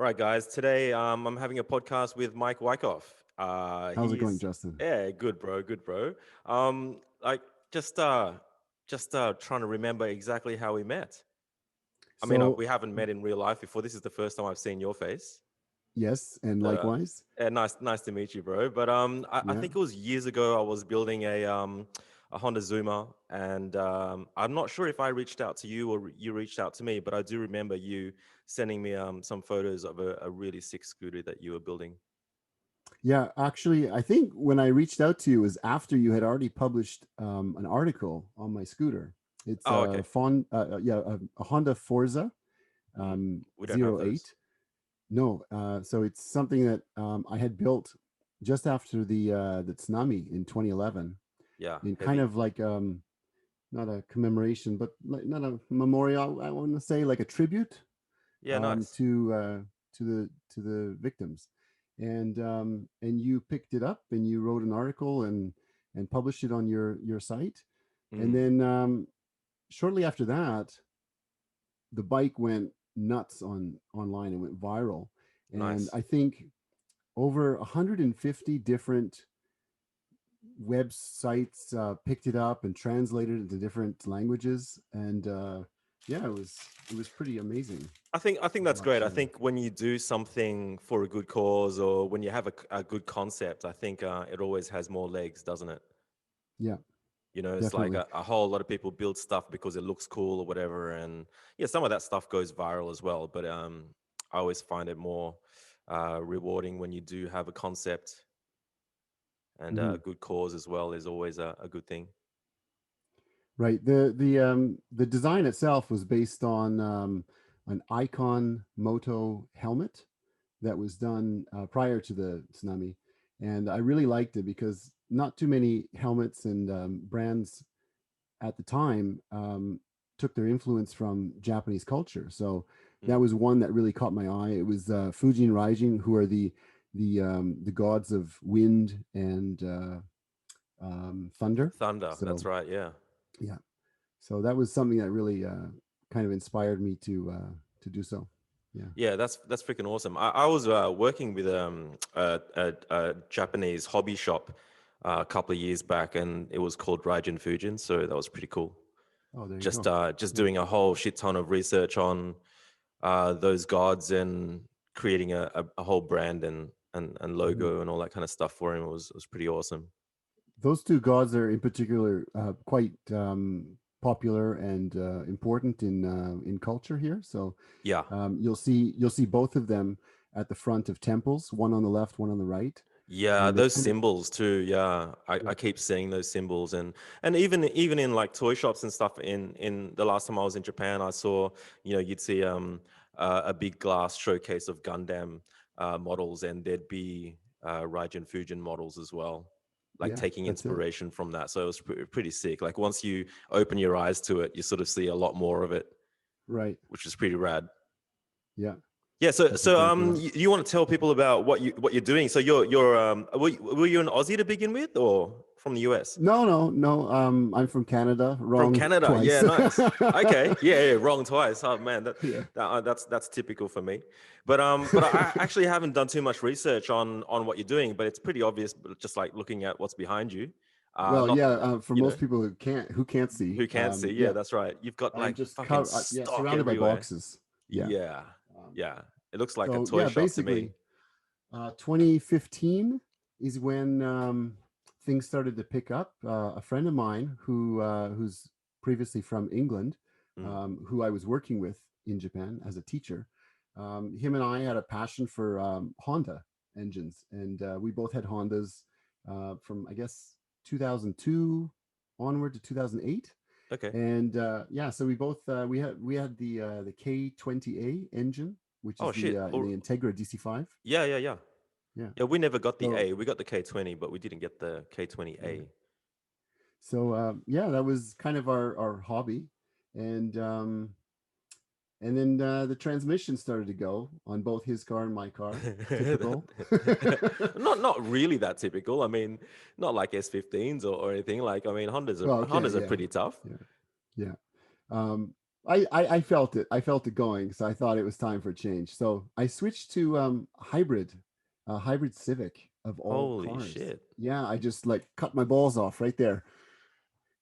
All right, guys. Today, I'm having a podcast with Mike Wyckoff. How's it going, He's Justin? yeah, good, bro, good, bro. Like just trying to remember exactly how we met. I mean, So, we haven't met in real life before. This is the first time I've seen your face. yes, and But likewise. yeah, nice to meet you, bro. But I Yeah. think it was years ago. I was building a Honda Zuma, and I'm not sure if I reached out to you or you reached out to me, but I do remember you sending me some photos of a really sick scooter that you were building. Yeah, actually, I think when I reached out to you was after you had already published an article on my scooter. It's Oh, okay. a Honda Forza We don't have those. '08. No, so it's something that I had built just after the tsunami in 2011, Yeah, in kind heavy. of like not a commemoration, but like not a memorial. I want to say like a tribute Yeah, nice. to the victims, and you picked it up and you wrote an article and published it on your site, and Mm, then shortly after that, the bike went nuts online and went viral, and nice. I think over 150 different websites picked it up and translated it into different languages, and yeah, it was pretty amazing I think to that's great. watch. I think when you do something for a good cause or when you have a good concept, I think it always has more legs, doesn't it? Yeah, You know, it's like definitely. a whole lot of people build stuff because it looks cool or whatever, and yeah, some of that stuff goes viral as well. But I always find it more rewarding when you do have a concept and a Mhm. good cause as well is always a good thing. Right. The design itself was based on an Icon Moto helmet that was done prior to the tsunami, and I really liked it because not too many helmets and brands at the time took their influence from Japanese culture. So that Mm. was one that really caught my eye. It was Fujin Raijin, who are the gods of wind and thunder. Thunder, that's So right. Yeah. yeah, so that was something that really kind of inspired me to do so. Yeah. Yeah, that's freaking awesome. I was working with a Japanese hobby shop a couple of years back, and it was called Raijin Fujin, so that was pretty cool. Oh, there you Just go. just Yeah. doing a whole shit ton of research on those gods and creating a whole brand and Mhm. logo and all that kind of stuff for him. It was pretty awesome. Those two gods are in particular quite popular and important in culture here. So Yeah. you'll see both of them at the front of temples, one on the left, one on the right, Yeah, and they those kind of symbols too. Yeah, I yeah. keep seeing those symbols and even in like toy shops and stuff. In the last time I was in Japan, I saw you'd see a big glass showcase of Gundam models, and there'd be Raijin Fujin models as well, like Yeah, taking that's it. inspiration from that. So it was pretty sick. Like once you open your eyes to it, you sort of see a lot more of it, Right. which is pretty rad. Yeah, Yeah, so that's exactly right. you want to tell people about what you're doing? So you're were you an Aussie to begin with, or from the US? No, no, no. I'm from Canada. From Wrong Canada. twice. Yeah, nice. Okay, yeah, wrong twice. Oh man, Yeah. that's typical for me. But I actually haven't done too much research on what you're doing, but it's pretty obvious, but just like looking at what's behind you. Well, Not yeah. For you know most people who can't see, who can't see. Yeah, yeah, that's right. You've got I'm like just fucking yeah, stock surrounded by everywhere. boxes. Yeah. Yeah, Um, yeah. It looks like a so toy yeah, shop to me. basically, 2015 is when things started to pick up. A friend of mine who's previously from England, Mm. who I was working with in Japan as a teacher, him and I had a passion for Honda engines, and we both had Hondas from I guess 2002 onward to 2008. Okay. And yeah, so we both we had the K20A engine, which Oh is the shit. Or the Integra DC5. yeah, yeah, yeah. Yeah. Yeah, we never got the So A. We got the K20, but we didn't get the yeah. K20A. Yeah, that was kind of our hobby, and and then the transmission started to go on both his car and my car. Typical. Not really that typical. I mean, not like S15s or anything. Like, I mean, Well, okay, Hondas are yeah, pretty tough. yeah, yeah. Um, I felt it. I felt it going, so I thought it was time for a change. So I switched to hybrid Civic of all Holy cars. shit. Yeah, I just like cut my balls off right there.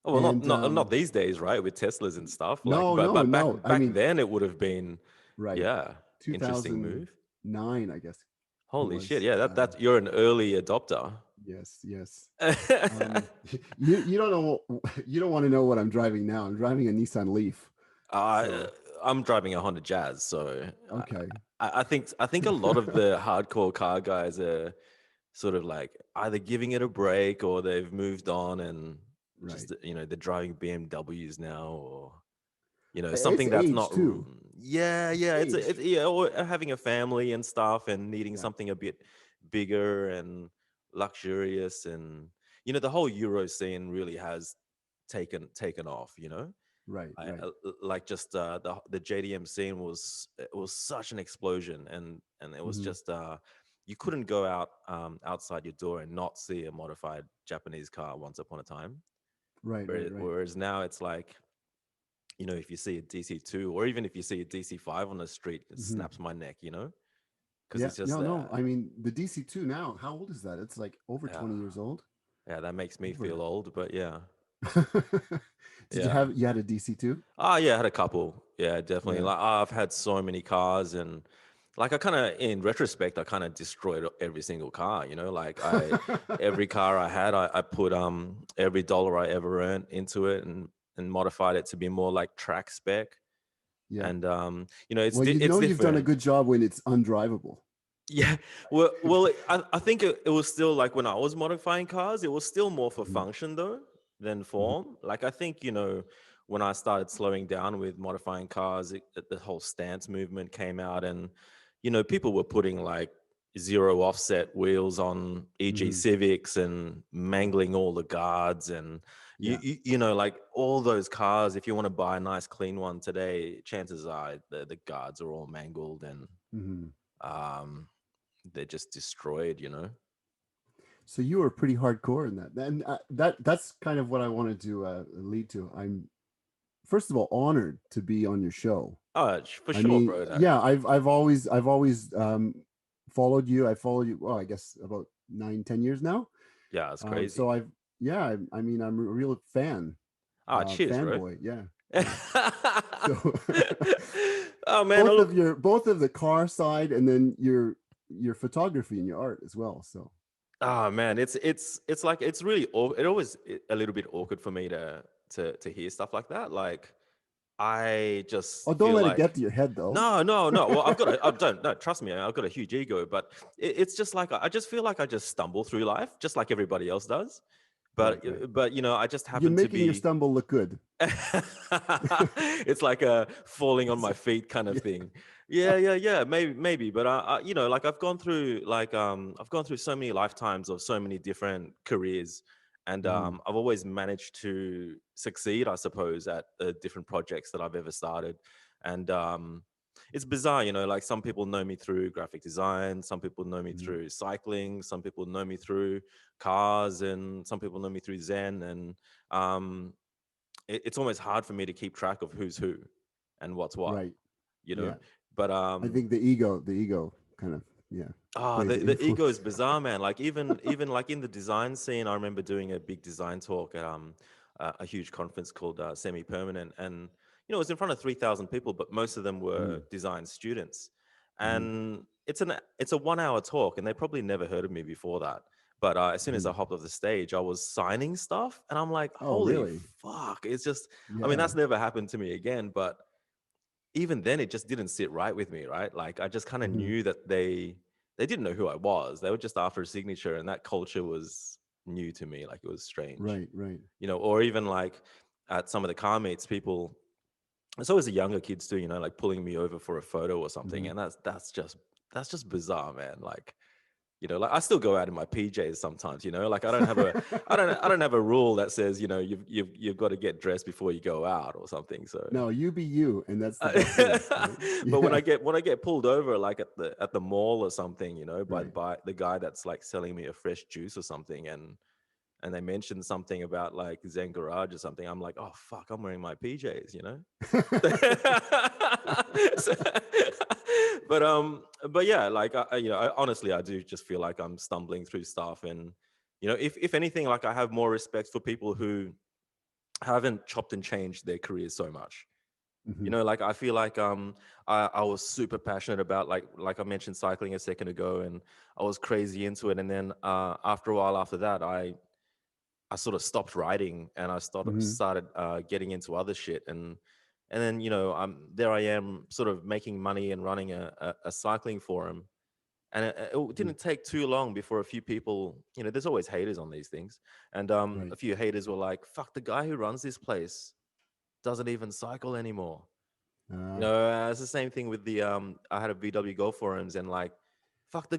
Oh, well, And not these days, right? With Teslas and stuff. Like, no, but no, but no. I back mean, then it would have been, right, yeah, interesting move. 2009, I guess it Holy shit. was. Yeah, that you're an early adopter. Yes, yes. You don't know, you don't want to know what I'm driving now. I'm driving a Nissan Leaf. Uh, So I'm driving a Honda Jazz, so okay. I think a lot of the hardcore car guys are sort of like either giving it a break or they've moved on and Right. just they're driving BMWs now, or It's something that's age not too. yeah, Age. it's yeah, or having a family and stuff and needing Yeah. something a bit bigger and luxurious, and the whole Euro scene really has taken off, Right, right. like just the JDM scene was such an explosion, and it was Hmm. just you couldn't go outside your door and not see a modified Japanese car once upon a time. Right, right, right. Whereas now it's like, if you see a DC2 or even if you see a DC5 on the street, it Hmm. snaps my neck, because Yeah. it's just No, no. I mean, the DC2 now, how old is that? It's like over yeah, 20 years old. yeah, that makes me feel Over. old, but yeah, Did you yeah. have, you had a DC2? Oh yeah, I had a couple. Yeah, definitely. Yeah. Like I've had so many cars, and like I kind of, in retrospect, I kind of destroyed every single car. Like every car I had, I put every dollar I ever earned into it, and modified it to be more like track spec. Yeah. And Well, it's you've done a different. good job when it's undrivable. Yeah, I think it was still like when I was modifying cars, it was still more for Mhm, function though than mhm. form. Like I think when I started slowing down with modifying cars, the whole stance movement came out, and people were putting like zero offset wheels on EG Mhm. Civics and mangling all the guards, and Yeah. like all those cars. If you want to buy a nice clean one today, chances are the guards are all mangled, and Mhm. um they're just destroyed. So you were pretty hardcore in that. And that's kind of what I wanted to lead to. I'm first of all honored to be on your show. Oh, for I sure, mean, bro. yeah, I've always followed you. I followed you. Well, I guess about 9, 10 years now. Yeah, it's So crazy. yeah, I mean, I'm a real fan, Ah, cheers, bro. fanboy. Yeah, yeah. So Oh man, oh, look. both of the car side and then your photography and your art as well. So Oh man, it's like it's really it always a little bit awkward for me to hear stuff like that. Like I oh, just don't feel let it get like to your head though. no, no, no. Well, I've got a I don't no, trust me, I've got a huge ego, but it's just like I just feel like I just stumble through life just like everybody else does. Right, But right. I just You're happen to making your be stumble look good. it's like a falling on It's- my feet kind of yeah. thing. Yeah, maybe. But like I've gone through so many lifetimes of so many different careers, and Mhm, I've always managed to succeed, I suppose, at different projects that I've ever started. And it's bizarre, like some people know me through graphic design, some people know me mhm. through cycling, some people know me through cars, and some people know me through Zen, and um, it's almost hard for me to keep track of who's who and what's what, Right. you know. Yeah. But I think the ego kind of, yeah, plays the an ego is influence. bizarre, man. Like even like in the design scene, I remember doing a big design talk at a huge conference called Semi Permanent, and it was in front of 3,000 people, but most of them were Mhm, design students, mhm, and it's a 1 hour talk, and they probably never heard of me before that. But as soon as mhm. I hopped off the stage, I was signing stuff, and I'm like, Oh, holy really? fuck! It's just, I mean, Yeah. that's never happened to me again. But even then it just didn't sit right with me, right? Like I just kind of Mhm. knew that they didn't know who I was. They were just after a signature, and that culture was new to me. Like it was strange, Right, right. or even like at some of the car meets, people, it's always the younger kids too, like pulling me over for a photo or something, Mhm. and that's just bizarre, man. Like like I still go out in my PJs sometimes, like I don't have a rule that says, you've got to get dressed before you go out or something. So No, you be you, and that's the best thing, right? but when Yeah. I get pulled over, like at the mall or something, by Right. by the guy that's like selling me a fresh juice or something, and and they mentioned something about like Zen Garage or something, I'm like, oh fuck, I'm wearing my PJs, you know. So- but yeah, like honestly, I do just feel like I'm stumbling through stuff, and if anything, like I have more respect for people who haven't chopped and changed their careers so much. Hmm. Like I feel like I was super passionate about like I mentioned cycling a second ago, and I was crazy into it, and then after a while after that, I sort of stopped writing, and I Hmm. started getting into other shit, and then there I am sort of making money and running a cycling forum, and it Hmm. didn't take too long before a few people, there's always haters on these things, and Right. a few haters were like, fuck, the guy who runs this place doesn't even cycle anymore. Uh, It's the same thing with the I had a VW Golf forums, and like, fuck, the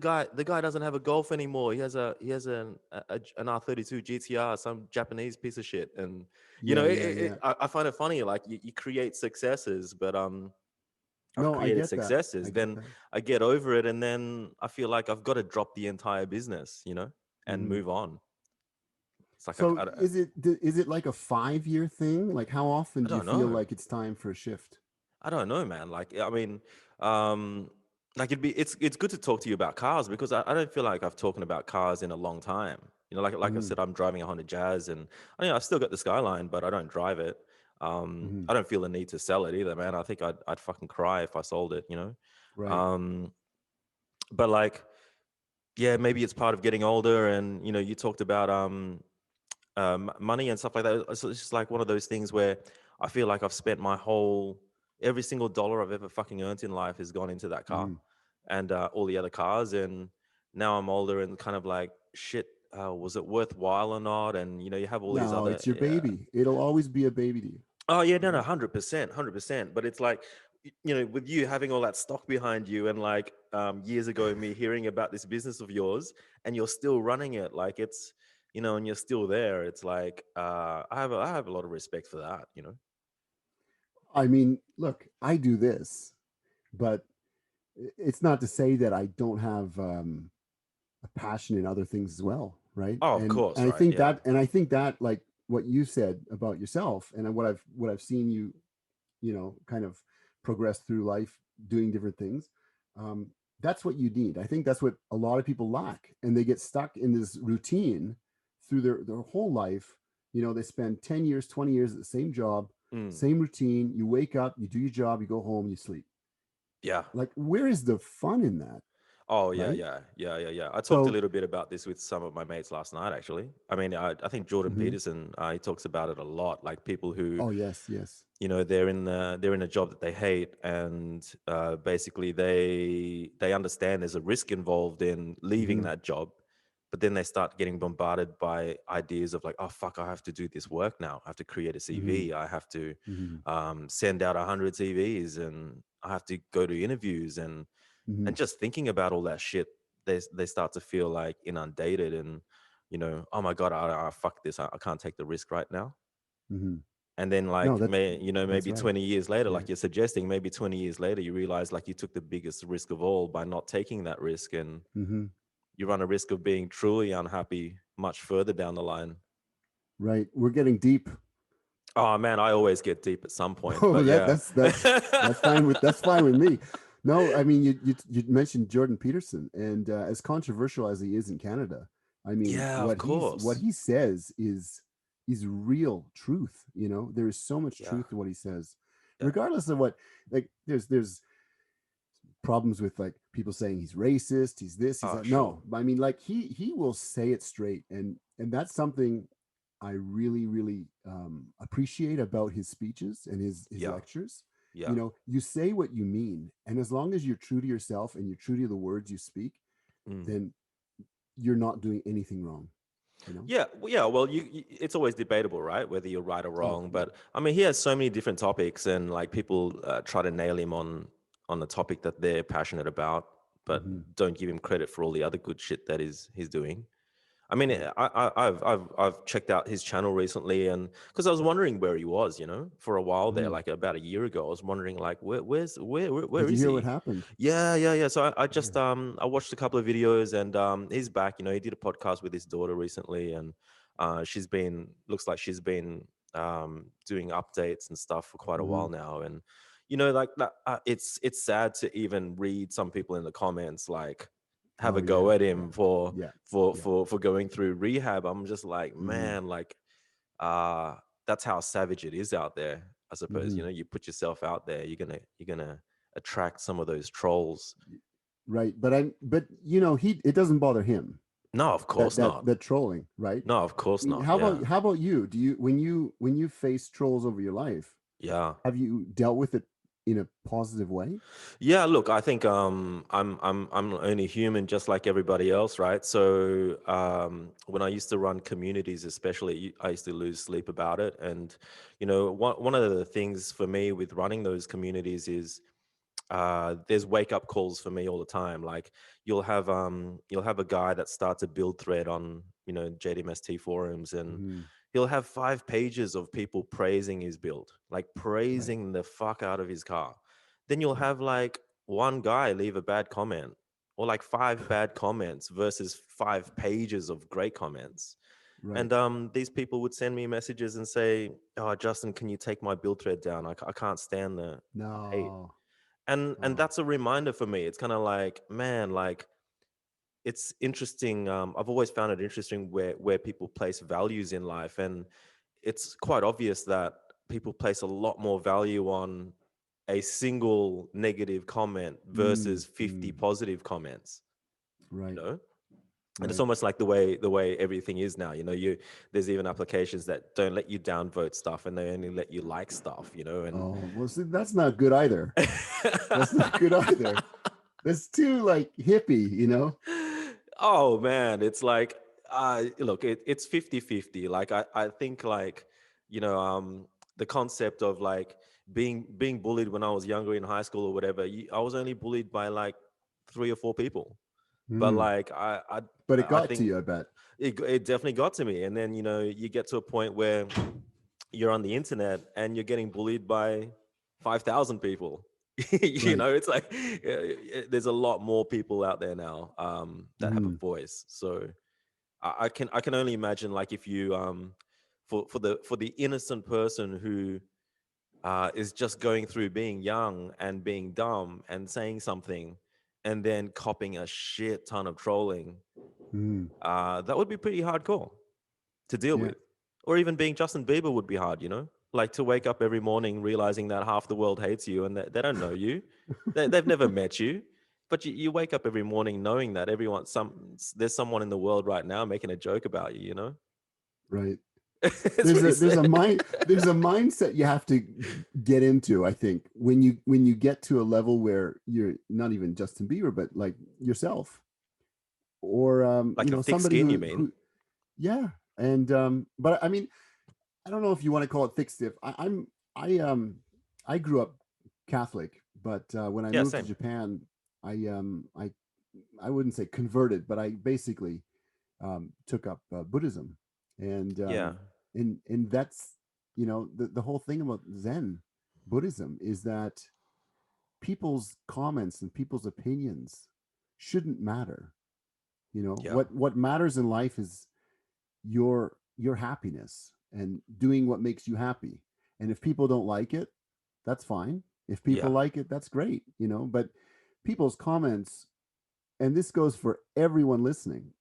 guy doesn't have a Golf anymore. He has an R32 GTR, some Japanese piece of shit. And yeah, yeah, yeah. I find it funny, like you create successes, but I've No, I created get that. I successes, get then that. I get over it, and then I feel like I've got to drop the entire business, and Hmm. move on. It's like So is it like a 5-year thing? Like how often I do you don't feel know. like it's time for a shift? I don't know, man. Like, I mean, um, like it's good to talk to you about cars, because I don't feel like I've talked about cars in a long time. Like I Hmm. said, I'm driving a Honda Jazz, and I've still got the Skyline, but I don't drive it. Hmm. I don't feel the need to sell it either, man. I think I'd fucking cry if I sold it. Right. Um, but like, yeah, maybe it's part of getting older, and you talked about money and stuff like that. So it's just like one of those things where I feel like I've spent every single dollar I've ever fucking earned in life has gone into that car, Hmm. and all the other cars. And now I'm older and kind of like, shit, was it worthwhile or not? And you have all these No, other, it's your yeah. baby. It'll always be a baby to you. Oh yeah, no, Right. 100%, 100%. But it's like, with you having all that stock behind you, and like years ago, me hearing about this business of yours, and you're still running it, like it's, and you're still there. It's like, I have a lot of respect for that. I mean, look, I do this, but it's not to say that I don't have a passion in other things as well, right? Oh, of And course, I right? think Yeah. that like what you said about yourself and what I've seen you, kind of progress through life doing different things. Um, that's what you need. I think that's what a lot of people lack, and they get stuck in this routine through their whole life. They spend 10 years, 20 years at the same job, Mm. same routine. You wake up, you do your job, you go home, you sleep. Yeah. Like, where is the fun in that, Oh yeah, right? yeah, yeah, yeah, yeah. I talked a So, little bit about this with some of my mates last night, actually. I mean, I think Jordan mhm. Peterson, he talks about it a lot. Like people who, Oh yes, yes. they're in a job that they hate, and basically they understand there's a risk involved in leaving Hmm. that job, but then they start getting bombarded by ideas of like, oh fuck, I have to do this work now. I have to create a Hmm. CV. I have to Hmm. send out 100 CVs, and I have to go to interviews, Hmm. and just thinking about all that shit, they start to feel like inundated, and oh my god, fuck this, I can't take the risk right now. Hmm. And then No, like that's maybe right. 20 years later, Yeah. like you're suggesting, maybe 20 years later you realize like you took the biggest risk of all by not taking that risk, and Hmm. you run a risk of being truly unhappy much further down the line. Right. We're getting deep. Oh man, I always get deep at some point, Oh, but yeah. that's fine with me. No, I mean you mentioned Jordan Peterson, and as controversial as he is in Canada, I mean Yeah, of what course. he says is real truth. There is so much Yeah, truth to what he says, yeah. regardless of what. Like there's problems with like people saying he's racist, he's this, he's Oh that. sure. No, I mean like he will say it straight, and that's something I really really appreciate about his speeches and his Yeah, lectures. yeah. You say what you mean, and as long as you're true to yourself and you're true to the words you speak, Mm. then you're not doing anything wrong. Yeah, yeah. Well, it's always debatable, right? Whether you're right or Oh wrong. yeah. But I mean, he has so many different topics, and like people try to nail him on the topic that they're passionate about, but Hmm. don't give him credit for all the other good shit that he's doing. I mean, Right. I've checked out his channel recently, and because I was wondering where he was, for a while there, Hmm. like about a year ago, I was wondering like where Did you is hear what he? happened? Yeah, yeah, yeah. So I Yeah. just I watched a couple of videos, and he's back. He did a podcast with his daughter recently, and She's been looks like she's been doing updates and stuff for quite a Hmm. while now, and like that. It's sad to even read some people in the comments like have Oh a go yeah, at him for yeah, for yeah. for for going through rehab. I'm just like, Hmm. man, like uh that's how savage it is out there. I suppose Hmm. you put yourself out there, you're gonna attract some of those trolls. Right, but he it doesn't bother him, No, of that course that not. that trolling, right? No, of I course mean, not. Yeah, how about you? Do you when you face trolls over your life, yeah. have you dealt with it in a positive way? Yeah, look, I think I'm only human just like everybody else, right? So when I used to run communities, especially, I used to lose sleep about it. And one of the things for me with running those communities is there's wake up calls for me all the time. Like you'll have a guy that starts a build thread on JDMST forums, and Hmm. he'll have 5 pages of people praising his build, like Right, praising the fuck out of his car. Then you'll right, have like one guy leave a bad comment, or like 5 bad comments versus 5 pages of great comments. right. And these people would send me messages and say, "Oh, Justin, can you take my build thread down? I can't stand the hate." No. And Oh. that's a reminder for me. It's kind of like, man, like it's interesting. I've always found it interesting where people place values in life, and it's quite obvious that people place a lot more value on a single negative comment Mm, versus 50 mm. positive comments. you Right, know and it's right. almost like the way everything is now. There's even applications that don't let you downvote stuff, and they only let you like stuff. And Oh, well, see, that's not good either. That's not good either. That's too like hippie. Oh man, it's like look, it's 50-50. Like I think like you know the concept of like being bullied when I was younger in high school or whatever. I was only bullied by like 3 or 4 people, but Mm. like But it I got to think you, I bet. it definitely got to me. And then you get to a point where you're on the internet and you're getting bullied by 5,000 people. Right. It's like there's a lot more people out there now that have a Mm. voice. So I can only imagine, like, if you for the innocent person who is just going through being young and being dumb and saying something and then copping a shit ton of trolling, Mm. that would be pretty hardcore to deal Yeah. with. Or even being Justin Bieber would be hard. Like to wake up every morning realizing that half the world hates you and they don't know you. They've never met you. But you wake up every morning knowing that there's someone in the world right now making a joke about you. Right. It's pretty sad. There's a mindset you have to get into, I think, when you get to a level where you're not even Justin Bieber, but like yourself, or Like a thick somebody skin, you who mean? yeah. And but I mean, I don't know if you want to call it thick stiff. I grew up Catholic, but when I Yeah, moved to same. Japan, I wouldn't say converted, but I basically took up Buddhism, and Yeah, that's the whole thing about Zen Buddhism is that people's comments and people's opinions shouldn't matter. yeah, What matters in life is your happiness and doing what makes you happy. And if people don't like it, that's fine. If people yeah, like it, that's great. But people's comments, and this goes for everyone listening,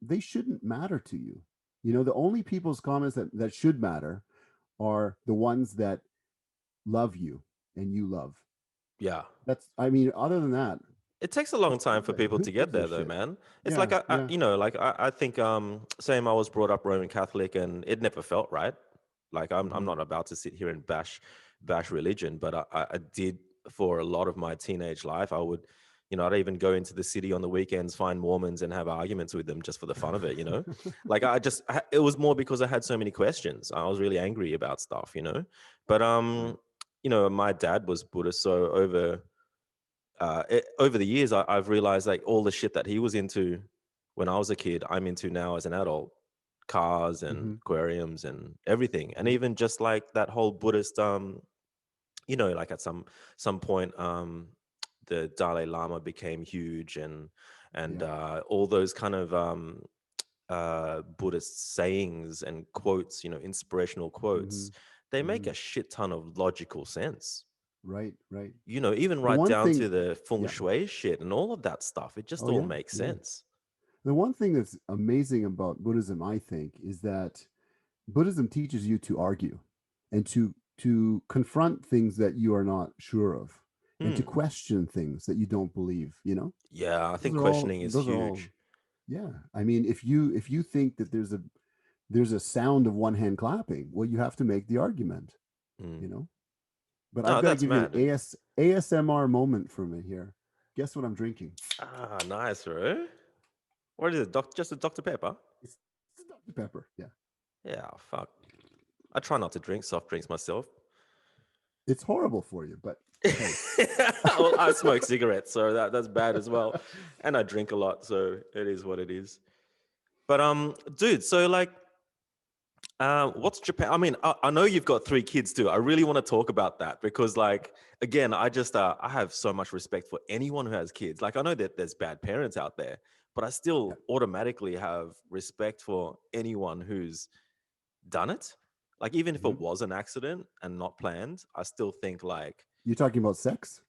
they shouldn't matter to you. The only people's comments that should matter are the ones that love you and you love. yeah. I mean, other than that, It takes a long time for people who to get gives a there, though, shit? man. It's like Yeah, yeah. like I think same. I was brought up Roman Catholic, and it never felt right. Like I'm Hmm. not about to sit here and bash religion, but I did for a lot of my teenage life. I would, I'd even go into the city on the weekends, find Mormons, and have arguments with them just for the fun of it. Like it was more because I had so many questions. I was really angry about stuff. But Right. my dad was Buddhist, so over the years, I've realized like all the shit that he was into when I was a kid, I'm into now as an adult. Cars and Hmm. aquariums and everything, and Right. even just like that whole Buddhist, like at some point, the Dalai Lama became huge, and Yeah. all those kind of Buddhist sayings and quotes, inspirational Mm-hmm. quotes, they make Mm-hmm. a shit ton of logical sense. Right, right. Even The right one down thing, to the feng yeah. shui shit and all of that stuff. It just Oh all yeah, makes yeah. sense. The one thing that's amazing about Buddhism, I think, is that Buddhism teaches you to argue and to confront things that you are not sure of and to Hmm. question things that you don't believe, you know? Yeah, I Those think are all questioning is those are all huge. yeah. I mean, if you think that there's a sound of one hand clapping, well you have to make the argument, Hmm. you know? But I've No, got to that's give you an mad. ASMR moment from it here. Guess what I'm drinking? Ah, nice, bro. What is it? Just a Dr. Pepper? It's Dr. Pepper. Yeah. Yeah, fuck. I try not to drink soft drinks myself. It's horrible for you, but hey. Well, I smoke cigarettes, so that's bad as well. And I drink a lot, so it is what it is. But dude, so like, what's Japan? I mean, I know you've got 3 kids too. I really want to talk about that because, like, again, I have so much respect for anyone who has kids. Like, I know that there's bad parents out there, but I Yeah. still automatically have respect for anyone who's done it. Like, even if Mhm. it was an accident and not planned, I still think like, You talking about sex?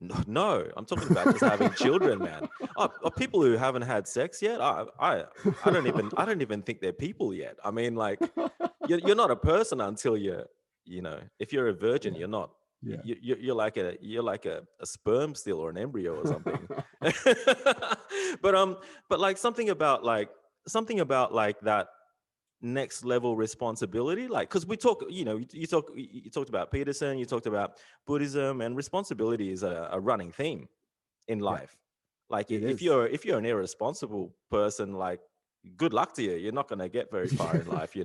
no, no, I'm talking about just having children, man. People who haven't had sex yet, I don't even think they're people yet. I mean, like, you're not a person until if you're a virgin, Yeah. you're not. Yeah. You're like a sperm still or an embryo or something. but but like something about like that next level responsibility, like, because we talk, you talked about Peterson, you talked about Buddhism, and responsibility is a running theme in Yeah, life. Like, it if is. you're an irresponsible person, like, good luck to you, you're not going to get very far Yeah. in life,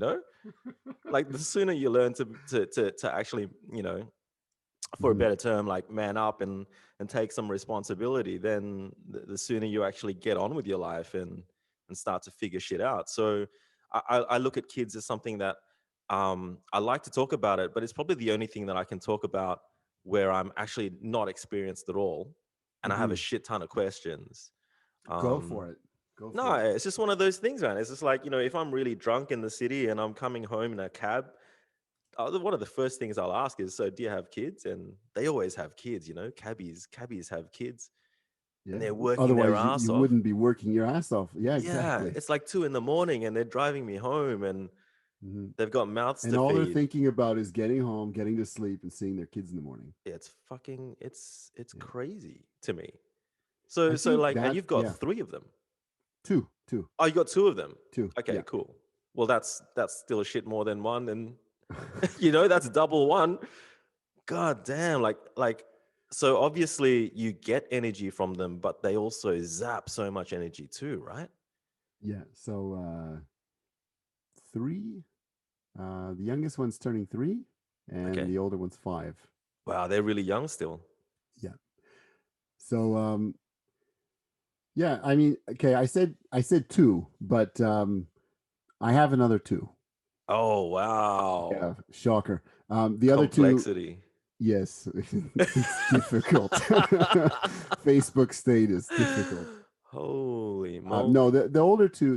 like, the sooner you learn to actually, for a Mhm. better term, like, man up and take some responsibility, then the sooner you actually get on with your life and start to figure shit out. So I look at kids as something that, I like to talk about it, but it's probably the only thing that I can talk about where I'm actually not experienced at all, and I have a Mhm. shit ton of questions. Go um for it. Go no, for it. it's just one of those things, man. It's just like, if I'm really drunk in the city and I'm coming home in a cab, one of the first things I'll ask is, "So, do you have kids?" And they always have kids. Cabbies have kids, and Yeah. they're working their Otherwise, ass you off. wouldn't be working your ass off. Yeah, Yeah, exactly. it's like 2 in the morning, and they're driving me home, and Mhm. they've got mouths And to all they're feed. thinking about is getting home, getting to sleep, and seeing their kids in the morning. It's Yeah. crazy to me. I So think like, and that, you've got yeah, 3 of them. two, two, Oh, you got 2 of them. two. Okay, Yeah. cool. Well, that's still a shit more than one, and that's double one. God damn, so obviously you get energy from them, but they also zap so much energy too, right? Yeah. So three. The youngest one's turning 3, and Okay. the older one's 5. Wow, they're really young still. Yeah. So yeah, I mean, okay, I said 2, but I have another 2. Oh, wow. Yeah, shocker. The other 2, Complexity. yes, it's difficult. Facebook state is difficult. Holy No, moly. the older two,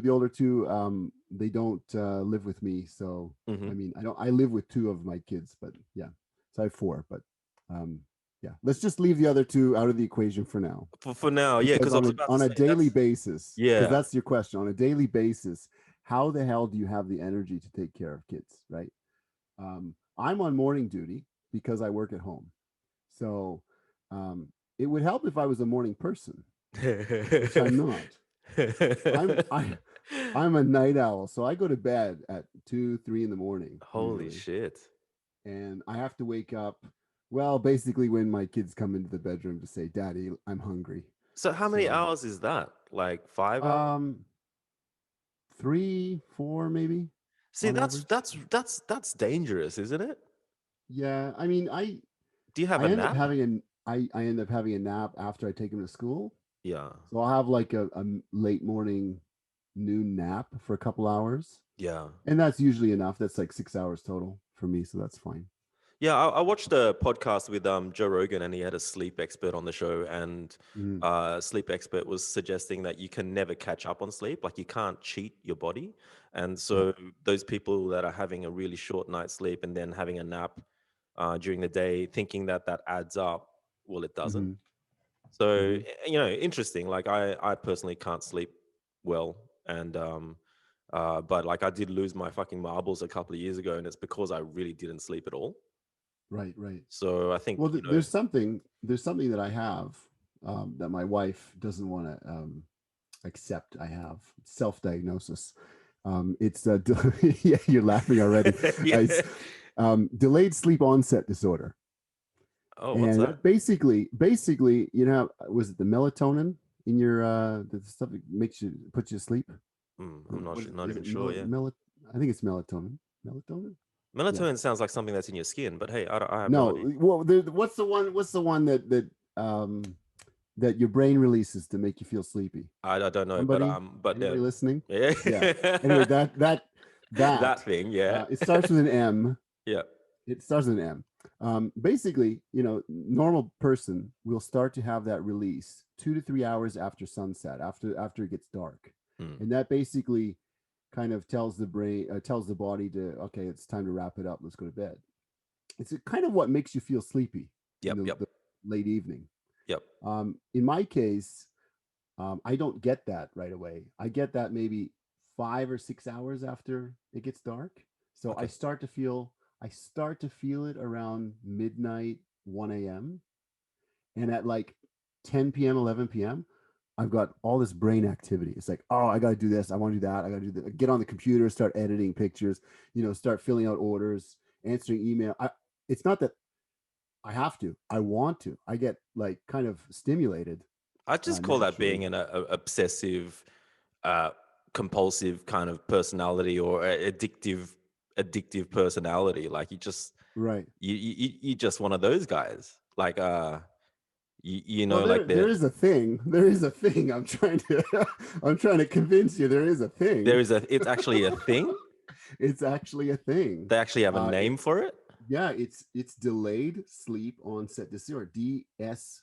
they don't live with me. So I Hmm. mean, I don't. I live with 2 of my kids, but yeah, so I have 4. But um, yeah, let's just leave the other 2 out of the equation for now, For now, yeah, because because I on was a about to on a say daily that's, basis, because yeah. that's your question. On a daily basis, how the hell do you have the energy to take care of kids, right? I'm on morning duty because I work at home, so um, it would help if I was a morning person, which I'm not. I'm I I'm a night owl, so I go to bed at 2, 3 in the morning Holy usually, shit. and I have to wake up. Well, basically, when my kids come into the bedroom to say, "Daddy, I'm hungry." So how many So, hours is that? Like 5 hours? um, 3, 4, maybe See, on average. that's dangerous, isn't it? Yeah, I mean, Do you have I a end up nap? having an I end up having a nap after I take them to school. Yeah. So I'll have like a late morning noon nap for a couple hours. Yeah. And that's usually enough. That's like 6 hours total for me, so that's fine. Yeah, I watched a podcast with Joe Rogan, and he had a sleep expert on the show, and Mm, sleep expert was suggesting that you can never catch up on sleep, like you can't cheat your body, and yeah. so those people that are having a really short night's sleep and then having a nap during the day, thinking that that adds up, well, it doesn't. Hmm. So Hmm. interesting. Like I personally can't sleep well, and but like I did lose my fucking marbles a couple of years ago, and it's because I really didn't sleep at all. Right, right. So I think, Well, there's something that I have that my wife doesn't want to accept. I have self-diagnosis. It's yeah, you're laughing already. yeah. It's delayed sleep onset disorder, Oh, what's and that? basically, was it the melatonin in your the stuff that makes you puts you to sleep? I'm not What is not is even it? sure. Yeah, I think it's melatonin. Melatonin. Yeah. melatonin sounds like something that's in your skin, but hey, I have no No. idea. Well, what's the one? What's the one um that your brain releases to make you feel sleepy? I don't know, Somebody, but anybody listening? yeah, Yeah. Anyway, that that thing, yeah, it starts with an M. yeah, It starts with an M. Basically, normal person will start to have that release 2 to 3 hours after sunset, after it gets dark, mm. and that basically kind of tells the brain, tells the body to, okay, it's time to wrap it up. Let's go to bed. It's kind of what makes you feel sleepy in Yep, yep, the late evening. yep. In my case, I don't get that right away. I get that maybe 5 or 6 hours after it gets dark. So Okay. I start to feel it around midnight, 1 a.m. And at like 10 p.m., 11 p.m., I've got all this brain activity. It's like, oh, I got to do this. I want to do that. I got to do that. Get on the computer, start editing pictures, start filling out orders, answering email. It's not that I have to, I want to. I get like kind of stimulated I just call that naturally. being an obsessive, uh, compulsive kind of personality, or addictive personality. Like Right. you just one of those guys. Like Well, there like there is a thing. There is a thing. I'm trying to convince you there is a there thing. is it's actually a thing. It's actually a thing. They actually have a It name for it. Yeah, it's delayed sleep onset disorder, DSOD,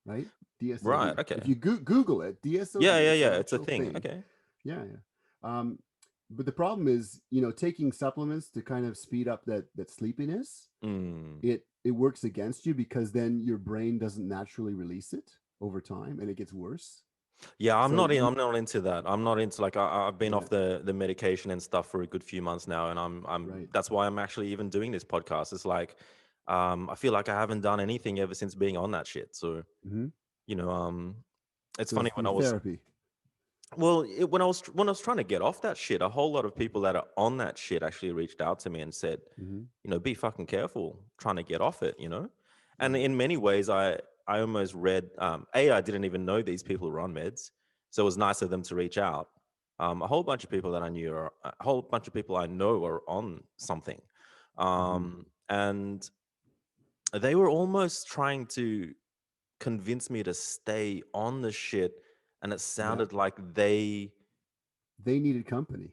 right? Right. DSOD. If Okay. you Google it, Yeah. DSOD, Yeah. it's Yeah. an It's a actual thing. thing. Okay. Yeah, yeah. But the problem is, taking supplements to kind of speed up that sleepiness, Mm. it works against you because then your brain doesn't naturally release it over time and it gets worse. Yeah, So I'm not into that. I'm not into like I've been yeah, off the medication and stuff for a good few months now, and I'm right. that's why I'm actually even doing this podcast. It's like I feel like I haven't done anything ever since being on that shit. So Hmm. you know, it's So funny it's when through I was therapy. when I was trying to get off that shit, a whole lot of people that are on that shit actually reached out to me and said, Hmm. be fucking careful trying to get off it, And Right. in many ways, I almost read, I didn't even know these people were on meds, so it was nice of them to reach out. A whole bunch of people that I knew, are a whole bunch of people I know are on something, Hmm. and they were almost trying to convince me to stay on the shit, and it Yeah. sounded like they. They needed company.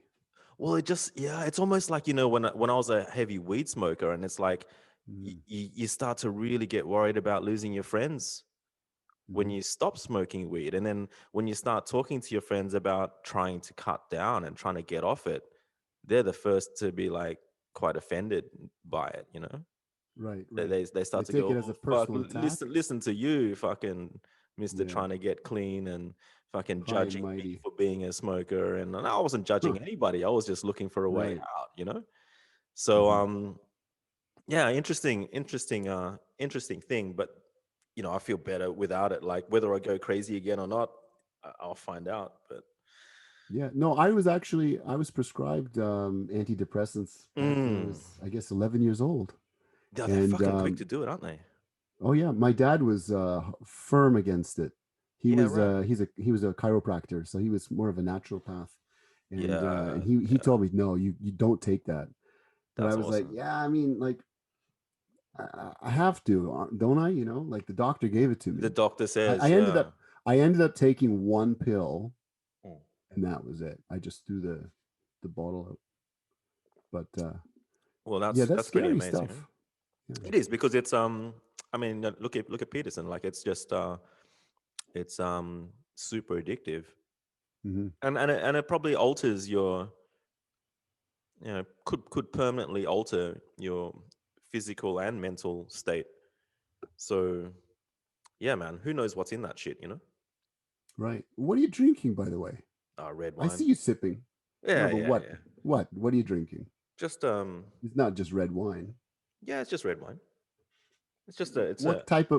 Well, yeah, it's almost like, when I was a heavy weed smoker, and it's like Hmm. you start to really get worried about losing your friends when Hmm. you stop smoking weed. And then when you start talking to your friends about trying to cut down and trying to get off it, they're the first to be like quite offended by it. Right. They, Right. they, they They start to take go, it as oh, a fuck, personal attack. listen to you, fucking Mr. Yeah. Trying to get clean, and fucking High and judging me mighty. for being a smoker. And I wasn't Huh. judging anybody. I was just looking for a way Right. out. So Hmm. yeah, interesting thing, but I feel better without it. Like whether I go crazy again or not, I'll find out. But Yeah. No, I was prescribed antidepressants back when I mm, was, I guess, 11 years old. yeah, they're And fucking quick to do it, aren't they? oh yeah, my dad was firm against it. Yeah, right. He was a chiropractor, so he was more of a naturopath, and Yeah, he yeah, told me, no, you don't take that. But I that's was like, awesome. yeah, I mean, like I have to, don't I? Like the doctor gave it to The me. doctor I, says, I ended yeah. up I ended up taking one pill, Mm. and that was it. I just threw the bottle out. But Well, Yeah, that's that's pretty scary amazing. Eh? stuff. Yeah. It is because it's I mean, look at Peterson. Like it's just it's super addictive, Hmm. and it probably alters your, could permanently alter your physical and mental state. So yeah, man, who knows what's in that shit? Right. What are you drinking, by the way? Red I see wine. you sipping. No, Yeah, but yeah, what? yeah. What are you drinking? Just It's not just red wine. yeah, it's just red wine. It's just a it's a What type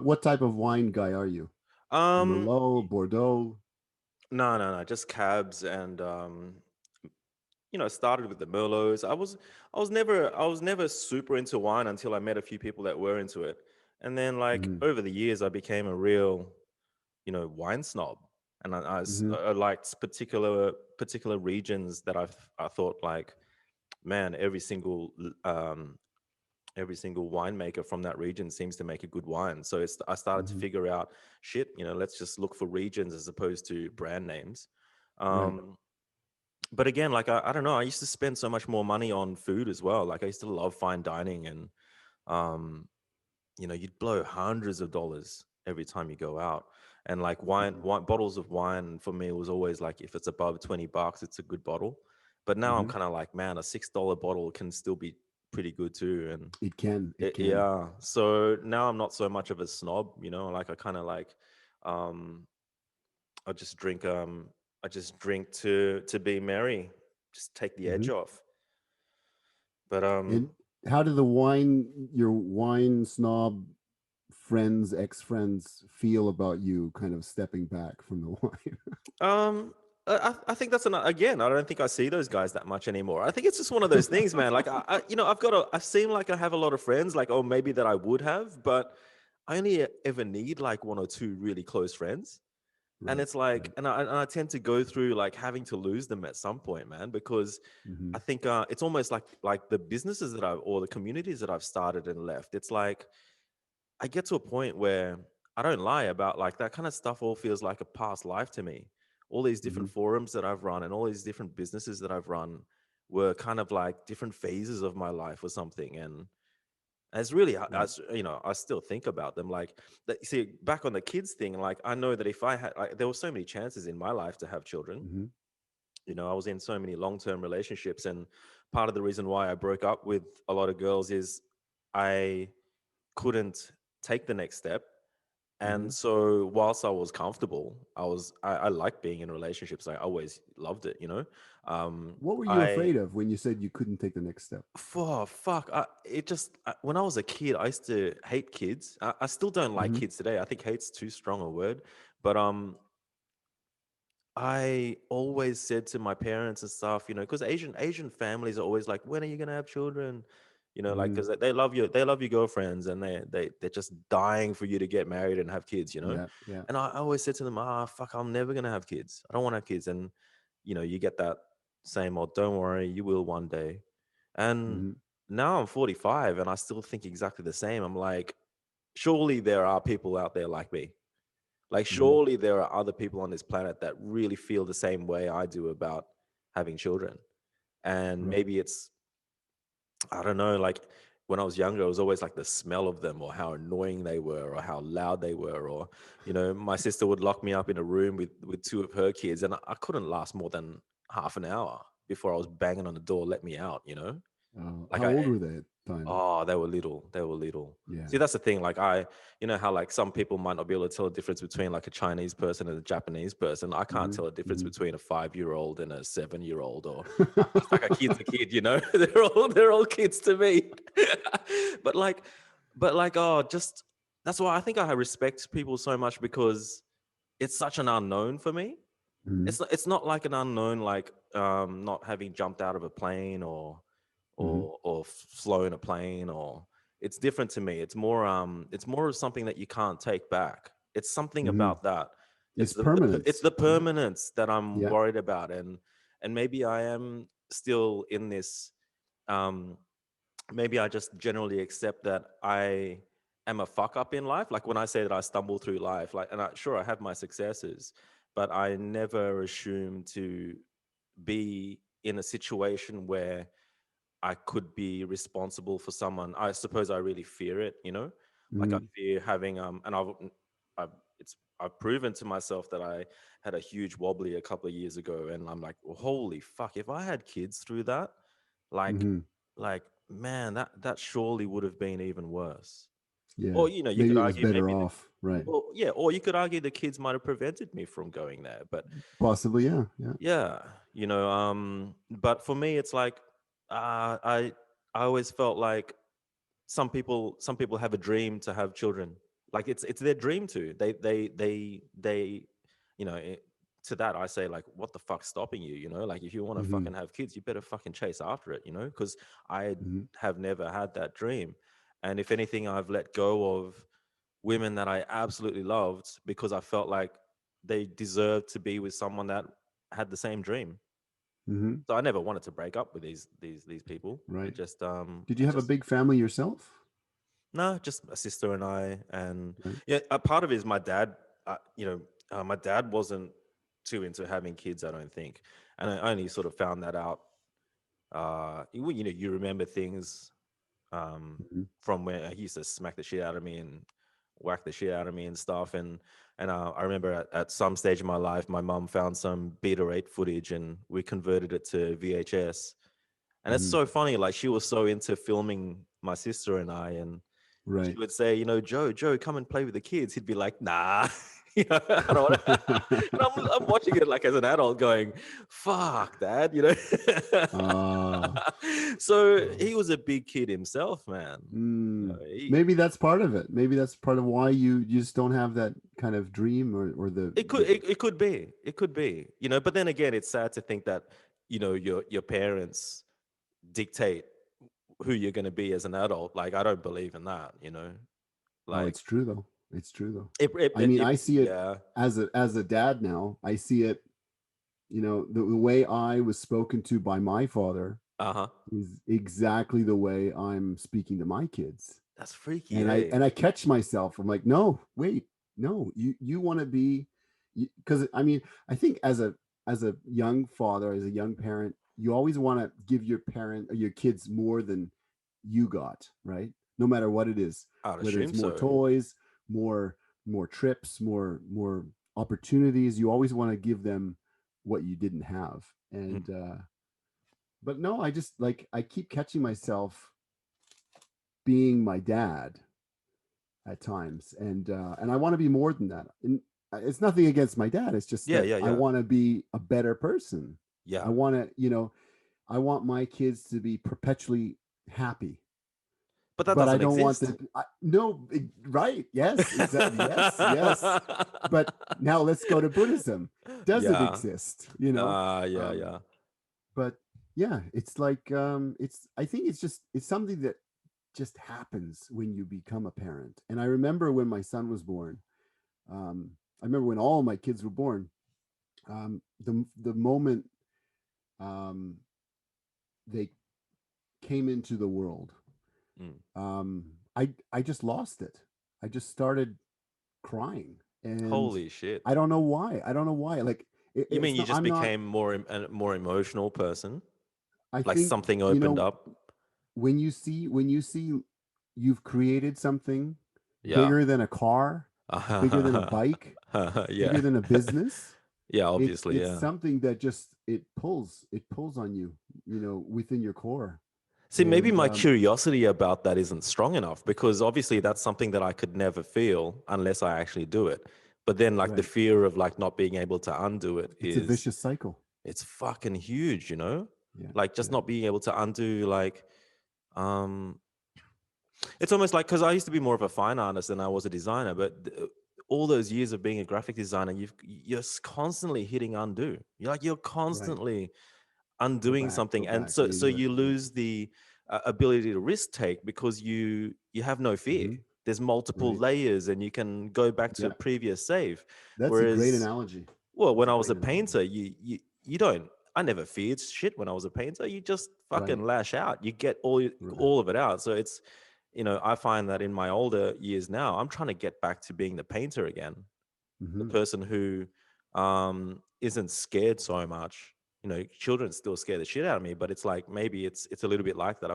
of wine guy are you? um Merlot, Bordeaux. no, no, no, just cabs and it started with the Merlots. I was never super into wine until I met a few people that were into it. And then like Hmm. over the years I became a real, wine snob. And Hmm. I liked particular regions that I thought like, man, every single winemaker from that region seems to make a good wine. So I started to Hmm. figure out shit, let's just look for regions as opposed to brand names. Right. Um, but again, like I don't know, I used to spend so much more money on food as well. Like I used to love fine dining, and um, you'd blow hundreds of dollars every time you go out. And like Hmm. wine bottles of wine for me was always like, if it's above $20, it's a good bottle. But now I'm Hmm. kind of like, man, a $6 bottle can still be pretty good too. And It can. It can. yeah, so now I'm not so much of a snob, like I kind of like, um, I just drink, to be merry, just take the edge Hmm. off. But And how do your wine snob friends, ex-friends feel about you kind of stepping back from the wine? um, I think that's again. I don't think I see those guys that much anymore. I think it's just one of those things, man. Like I seem like I have a lot of friends, like, oh, maybe that I would have, but I only ever need like one or two really close friends. And Right. it's like, Right. and I tend to go through like having to lose them at some point, man, because Hmm. I think it's almost like the businesses or the communities that I've started and left. It's like I get to a point where I don't lie about like that kind of stuff. All feels like a past life to me. All these Hmm. different forums that I've run and all these different businesses that I've run were kind of like different phases of my life or something. And it's really, Right. I still think about them. Like, see, back on the kids thing, like, I know that if I had, like, there were so many chances in my life to have children. Hmm. I was in so many long-term relationships, and part of the reason why I broke up with a lot of girls is I couldn't take the next step. Hmm. And so, whilst I was comfortable, I liked being in relationships. I always loved it. What were you I afraid of when you said you couldn't take the next step? For fuck, when I was a kid, I used to hate kids. I still don't like Hmm. kids today. I think hate's too strong a word, but I always said to my parents and stuff, because Asian families are always like, when are you gonna have children? Like, Hmm. because they love your girlfriends, and they're just dying for you to get married and have kids. Yeah. Yeah. And I always said to them, fuck, I'm never gonna have kids. I don't want to have kids. And you get that same old, don't worry, you will one day. And Hmm. now I'm 45, and I still think exactly the same. I'm like, surely there are people out there like me. Like, Hmm. surely there are other people on this planet that really feel the same way I do about having children. And Right. maybe it's, I don't know, like when I was younger, it was always like the smell of them, or how annoying they were, or how loud they were. Or, my sister would lock me up in a room with two of her kids, and I couldn't last more than half an hour before I was banging on the door, let me out. Like How I old were they at the time? Oh, they were little. They were little. Yeah. See, that's the thing. Like how like some people might not be able to tell the difference between like a Chinese person and a Japanese person. I can't Hmm. tell the difference Hmm. between a 5-year-old and a 7-year-old, or just like a kid's a kid. They're all kids to me. but like, just that's why I think I respect people so much, because it's such an unknown for me. Hmm. It's not like an unknown, like not having jumped out of a plane, or Hmm. flown a plane, or it's different to me. It's more of something that you can't take back. It's something Hmm. about that. It's It's permanence, the right? permanence that I'm Yeah. worried about. And maybe I am still in this, um maybe I just generally accept that I am a fuck up in life. Like when I say that I stumble through life, like, and sure, I have my successes, but I never assume to be in a situation where I could be responsible for someone. I suppose I really fear it, you know, like I Hmm. fear having and I've I've proven to myself that I had a huge wobbly a couple of years ago, and I'm like, well, holy fuck, if I had kids through that, like Hmm. like man, that surely would have been even worse. Yeah. Or you know, you Maybe could it was argue better maybe off. Right. well, yeah, or you could argue the kids might have prevented me from going there, but Possibly. Yeah. Yeah. yeah, you know, but for me, it's like I always felt like some people have a dream to have children. Like it's their dream to. They you know, to that I say like, what the fuck's stopping you? You know, like if you want to Hmm. fucking have kids, you better fucking chase after it. You know, because I Hmm. have never had that dream, and if anything, I've let go of women that I absolutely loved because I felt like they deserved to be with someone that had the same dream. Hmm. So I never wanted to break up with these people. Right. Did you It have a just big family yourself? no, just a sister and I, and Right. yeah, a part of it is my dad. You know, my dad wasn't too into having kids, I don't think, and I only sort of found that out. You know, you remember things Hmm. from where he used to smack the shit out of me and whack the shit out of me and stuff. And I remember at some stage in my life, my mum found some Beta 8 footage and we converted it to VHS. And it's Hmm. so funny, like she was so into filming my sister and I, and she Right. would say, you know, Joe, come and play with the kids. He'd be like, nah, you know, I don't want to. And I'm watching it like as an adult going, fuck that, you know. uh, So uh, he was a big kid himself, man. You know, Maybe that's part of it. Maybe that's part of why you just don't have that kind of dream or the it could be. It could be, you know, but then again, it's sad to think that, you know, your parents dictate who you're going to be as an adult. Like, I don't believe in that, you know, oh, like it's true though. It's true though. I it, mean, it I see it yeah. as a dad now. I see it, the way I was spoken to by my father Uh-huh. is exactly the way I'm speaking to my kids. That's freaky, And I eh? and I catch myself. I'm like, no, wait, no, you want to be, because I mean, I think as a young father, as a young parent, you always want to give your parent or your kids more than you got, right? No matter what it is, I'd whether assume it's more so. toys, more trips, more opportunities, you always want to give them what you didn't have. Mm. And but no, I just like I keep catching myself being my dad at times, and I want to be more than that. And it's nothing against my dad. It's just Yeah, that yeah, I yeah. want to be a better person. I Yeah. want to, I want my kids to be perpetually happy, But that but I doesn't don't want exist. them. No, right? Yes, exactly. Yes, yes. But now let's go to Buddhism. Does it Yeah. exist? Yeah, Um, yeah. but yeah, it's like it's. I think it's something that just happens when you become a parent. And I remember when my son was born. I remember when all my kids were born. The moment um, they came into the world, Mm. I just lost it. I just started crying, and Holy shit. I don't know why. I don't know why. Like You mean it's you not. just I'm not. became a more emotional person? I Like think something opened up? when you see you've created something Yeah. bigger than a car, bigger than a bike, Yeah. bigger than a business. Yeah, it's obviously, it's yeah. something that just it pulls on you, within your core. See, maybe And my curiosity about that isn't strong enough because obviously that's something that I could never feel unless I actually do it. But then like the right, fear of like not being able to undo it it's a is vicious cycle. it's fucking huge, you know? Yeah, Like just yeah, not being able to undo like um it's almost like because I used to be more of a fine artist than I was a designer, but all those years of being a graphic designer, constantly hitting undo. You're right. constantly Go undoing back, go something, and back, so redo it. you Yeah. lose the ability to risk take because you have no fear. Hmm. There's multiple Right. layers, and you can go back to a Yeah, previous save. that's a great Whereas, analogy. well, That's when a I was great a analogy. painter, you don't. I never feared shit when I was a painter. You just Right, fucking lash out. You get right. all of it out. So it's, you know, I find that in my older years now, I'm trying to get back to being the painter again, the Hmm. person who isn't scared so much. children still scare the shit out of me, but it's like maybe it's a little bit like that.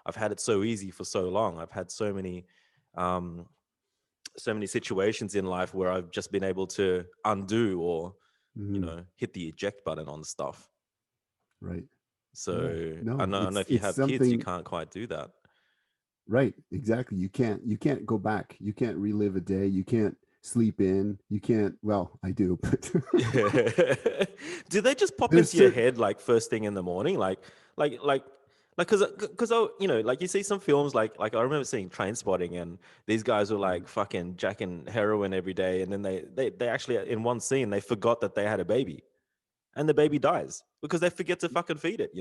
I've had it so easy for so long. I've had um so many situations in life where I've just been able to undo or Hmm. hit the eject button on stuff. Right. Yeah. So No, I know if you it's have kids, you something. can't quite do that. Right. Exactly. You can't go back. You can't relive a day. You can't sleep in. You can't. Well, I do, but Do they just pop there's into your certain. head like first thing in the morning, like, like, because like you see some films like I remember seeing Train Spotting, and these guys were like Mhm. fucking jacking heroin every day, and then they actually in one scene they forgot that they had a baby, and the baby dies because they forget to fucking feed it.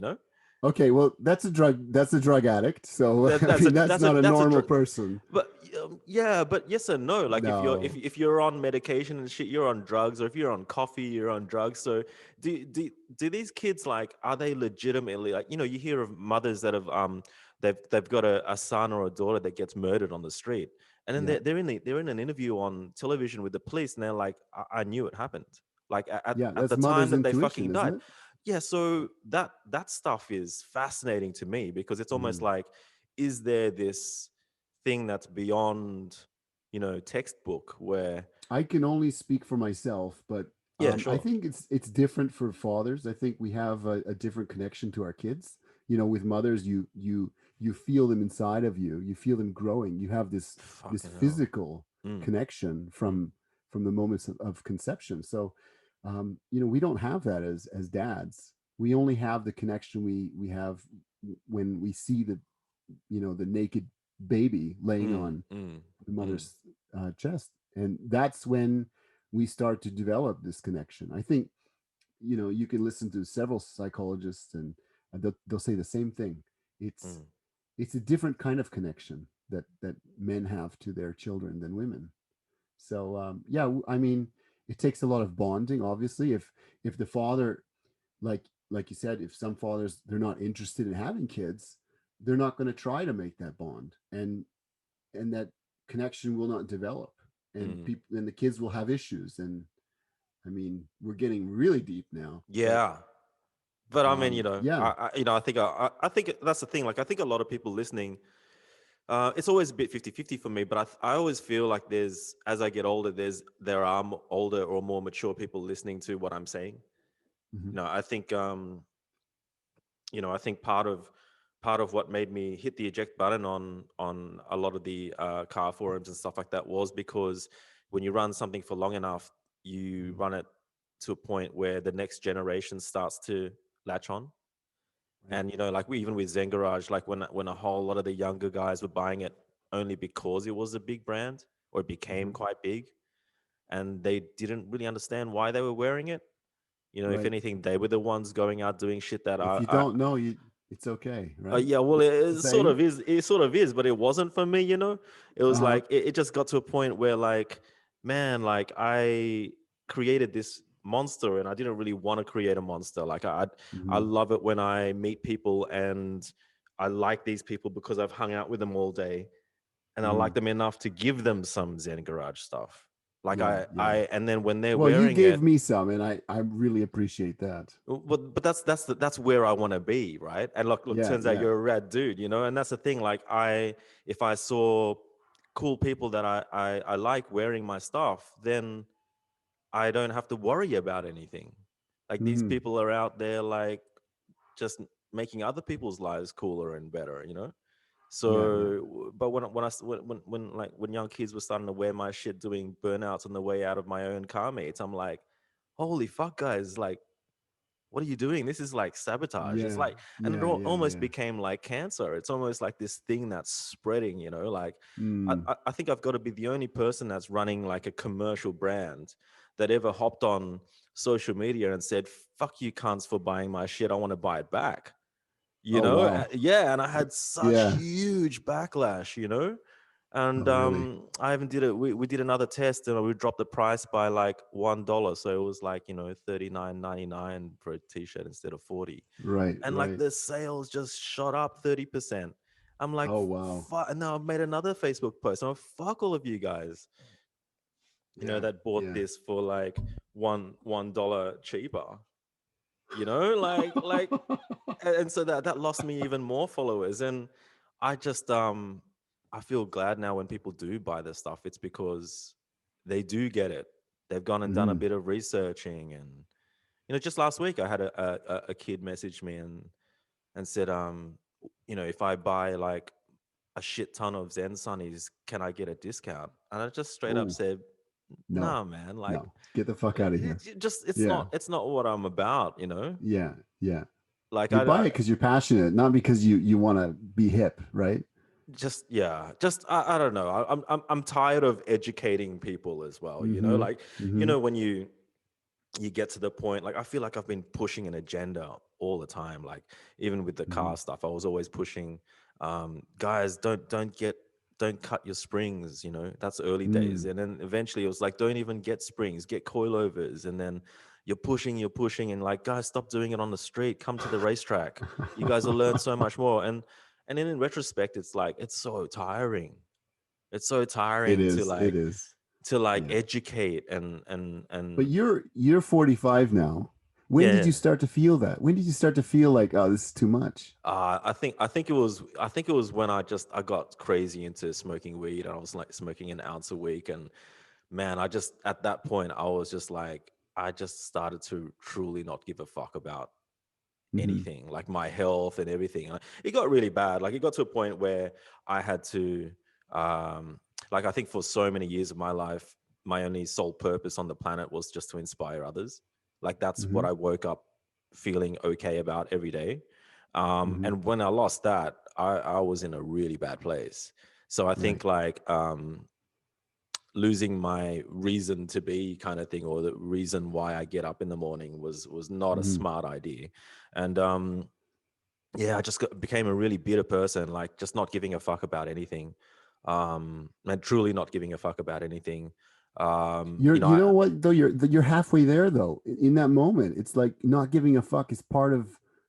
Okay. Well, that's a drug. That's a drug addict. So That I that's a mean, that's that's a not a that's a normal dr- person. but yeah, but yes and no. Like if you're No. if you're on medication and shit, you're on drugs, or if you're on coffee, you're on drugs. So do these kids, like, are they legitimately, like, you hear of mothers that have they've got a son or a daughter that gets murdered on the street, and then Yeah. they're in an interview on television with the police, and they're like, I knew it happened, like Yeah. at That's the time mother's that they intuition, fucking isn't died. it? Yeah, so that stuff is fascinating to me because it's almost Mm. like, is there this thing that's beyond, textbook where, I can only speak for myself, but yeah, I sure. think it's different for fathers. I think we have a different connection to our kids. With mothers, you feel them inside of you. You feel them growing. You have this Fucking hell. physical Mm, connection mm, from the moments of conception. So, we don't have that as dads. We only have the connection we have when we see the naked baby laying mm, on mm, the mm, mother's chest, and that's when we start to develop this connection. I think you can listen to several psychologists, and they'll say the same thing. it's mm, it's a different kind of connection that men have to their children than women. So yeah, I mean, it takes a lot of bonding, obviously. If the father, like you said, if some fathers, they're not interested in having kids, they're not going to try to make that bond, and that connection will not develop, and mm. people and the kids will have issues. And I mean, we're getting really deep now, but Yeah. But I mean, yeah. I think that's the thing. Like, I think a lot of people listening, it's always a bit 50-50 for me, but I always feel like as I get older, there are older or more mature people listening to what I'm saying. Hmm. I think, I think part of what made me hit the eject button on a lot of the car forums and stuff like that was because when you run something for long enough, you run it to a point where the next generation starts to latch on. Right. And like we, even with Zen Garage, like when a whole lot of the younger guys were buying it only because it was a big brand, or it became Hmm. quite big, and they didn't really understand why they were wearing it. If Right. anything, they were the ones going out doing shit that If you don't know, it's okay, right? yeah, well, The it sort saying. of is. It sort of is, but it wasn't for me. It was Uh-huh. like it just got to a point where, like, man, like I created this monster, and I didn't really want to create a monster. Like I Hmm. love it when I meet people, and I like these people because I've hung out with them all day, and I like Hmm. them enough to give them some Zen Garage stuff. Like Yeah, yeah. and then when they're Well, you wearing gave it. me some, and I really appreciate that. But that's where I want to be, right? And look, Yeah, turns out yeah. you're a rad dude, and that's the thing. Like, if I saw cool people that I like wearing my stuff, then I don't have to worry about anything. Like, these Hmm. people are out there, like, just making other people's lives cooler and better. Yeah, yeah. So, but when young kids were starting to wear my shit, doing burnouts on the way out of my own car meets, I'm like, holy fuck, guys! Like, what are you doing? This is like sabotage. It's Yeah, like, and it yeah, yeah, almost yeah. became like cancer. It's almost like this thing that's spreading. Like, I, Mm. I I think I've got to be the only person that's running like a commercial brand that ever hopped on social media and said, fuck you cunts for buying my shit. I want to buy it back. Oh, wow. Yeah. And I had such Yeah. huge backlash. And Oh, really? I even did it. We did another test, and we dropped the price by like $1. So it was like, 39.99 for a t-shirt instead of 40. Right, And like right. the sales just shot up 30%. I'm like, Oh, wow. fuck. And now I've made another Facebook post. I'm like, fuck all of you guys, Yeah, that bought yeah. this for like $1 cheaper. like, and so that lost me even more followers. And I just I feel glad now when people do buy this stuff, it's because they do get it. They've gone and done a Mhm. bit of researching. And just last week I had a kid message me and said, if I buy like a shit ton of Zen Sunnies, can I get a discount? And I just straight up Oh, said, no, nah, man, like, no. Get the fuck out of here. it's Yeah. not what I'm about. Yeah. Yeah. Like You buy I it because you're passionate, not because you want to be hip, right? just yeah, just I don't know. I'm tired of educating people as well. Mm-hmm. Like Mm-hmm. when you get to the point, like I feel like I've been pushing an agenda all the time. Like even with the Mm-hmm. car stuff, I was always pushing, guys, don't cut your springs. That's early days. Mm. And then eventually it was like, don't even get springs, get coilovers. And then you're pushing, and like, guys, stop doing it on the street. Come to the racetrack. You guys will learn so much more. And then in retrospect, it's like it's so tiring. It's so It tiring is. It is. to like Yeah. educate and But you're 45 now. When did yeah. you start to feel that? When did you start to feel like, oh, this is too much? I think it was when I got crazy into smoking weed, and I was like smoking an ounce a week. And man, I just at that point I was just like, I just started to truly not give a fuck about Mm-hmm. anything, like my health and everything. It got really bad. Like it got to a point where I had to, um, like I think for so many years of my life, my only sole purpose on the planet was just to inspire others. Like that's Mm-hmm. what I woke up feeling okay about every day. Mm-hmm. And when I lost that, I was in a really bad place. So I Right. think like losing my reason to be kind of thing, or the reason why I get up in the morning was not a Mm-hmm. smart idea. And yeah, I just became a really bitter person, like just not giving a fuck about anything. And truly not giving a fuck about anything. You know what though, you're halfway there though. In that moment, it's like not giving a fuck is part of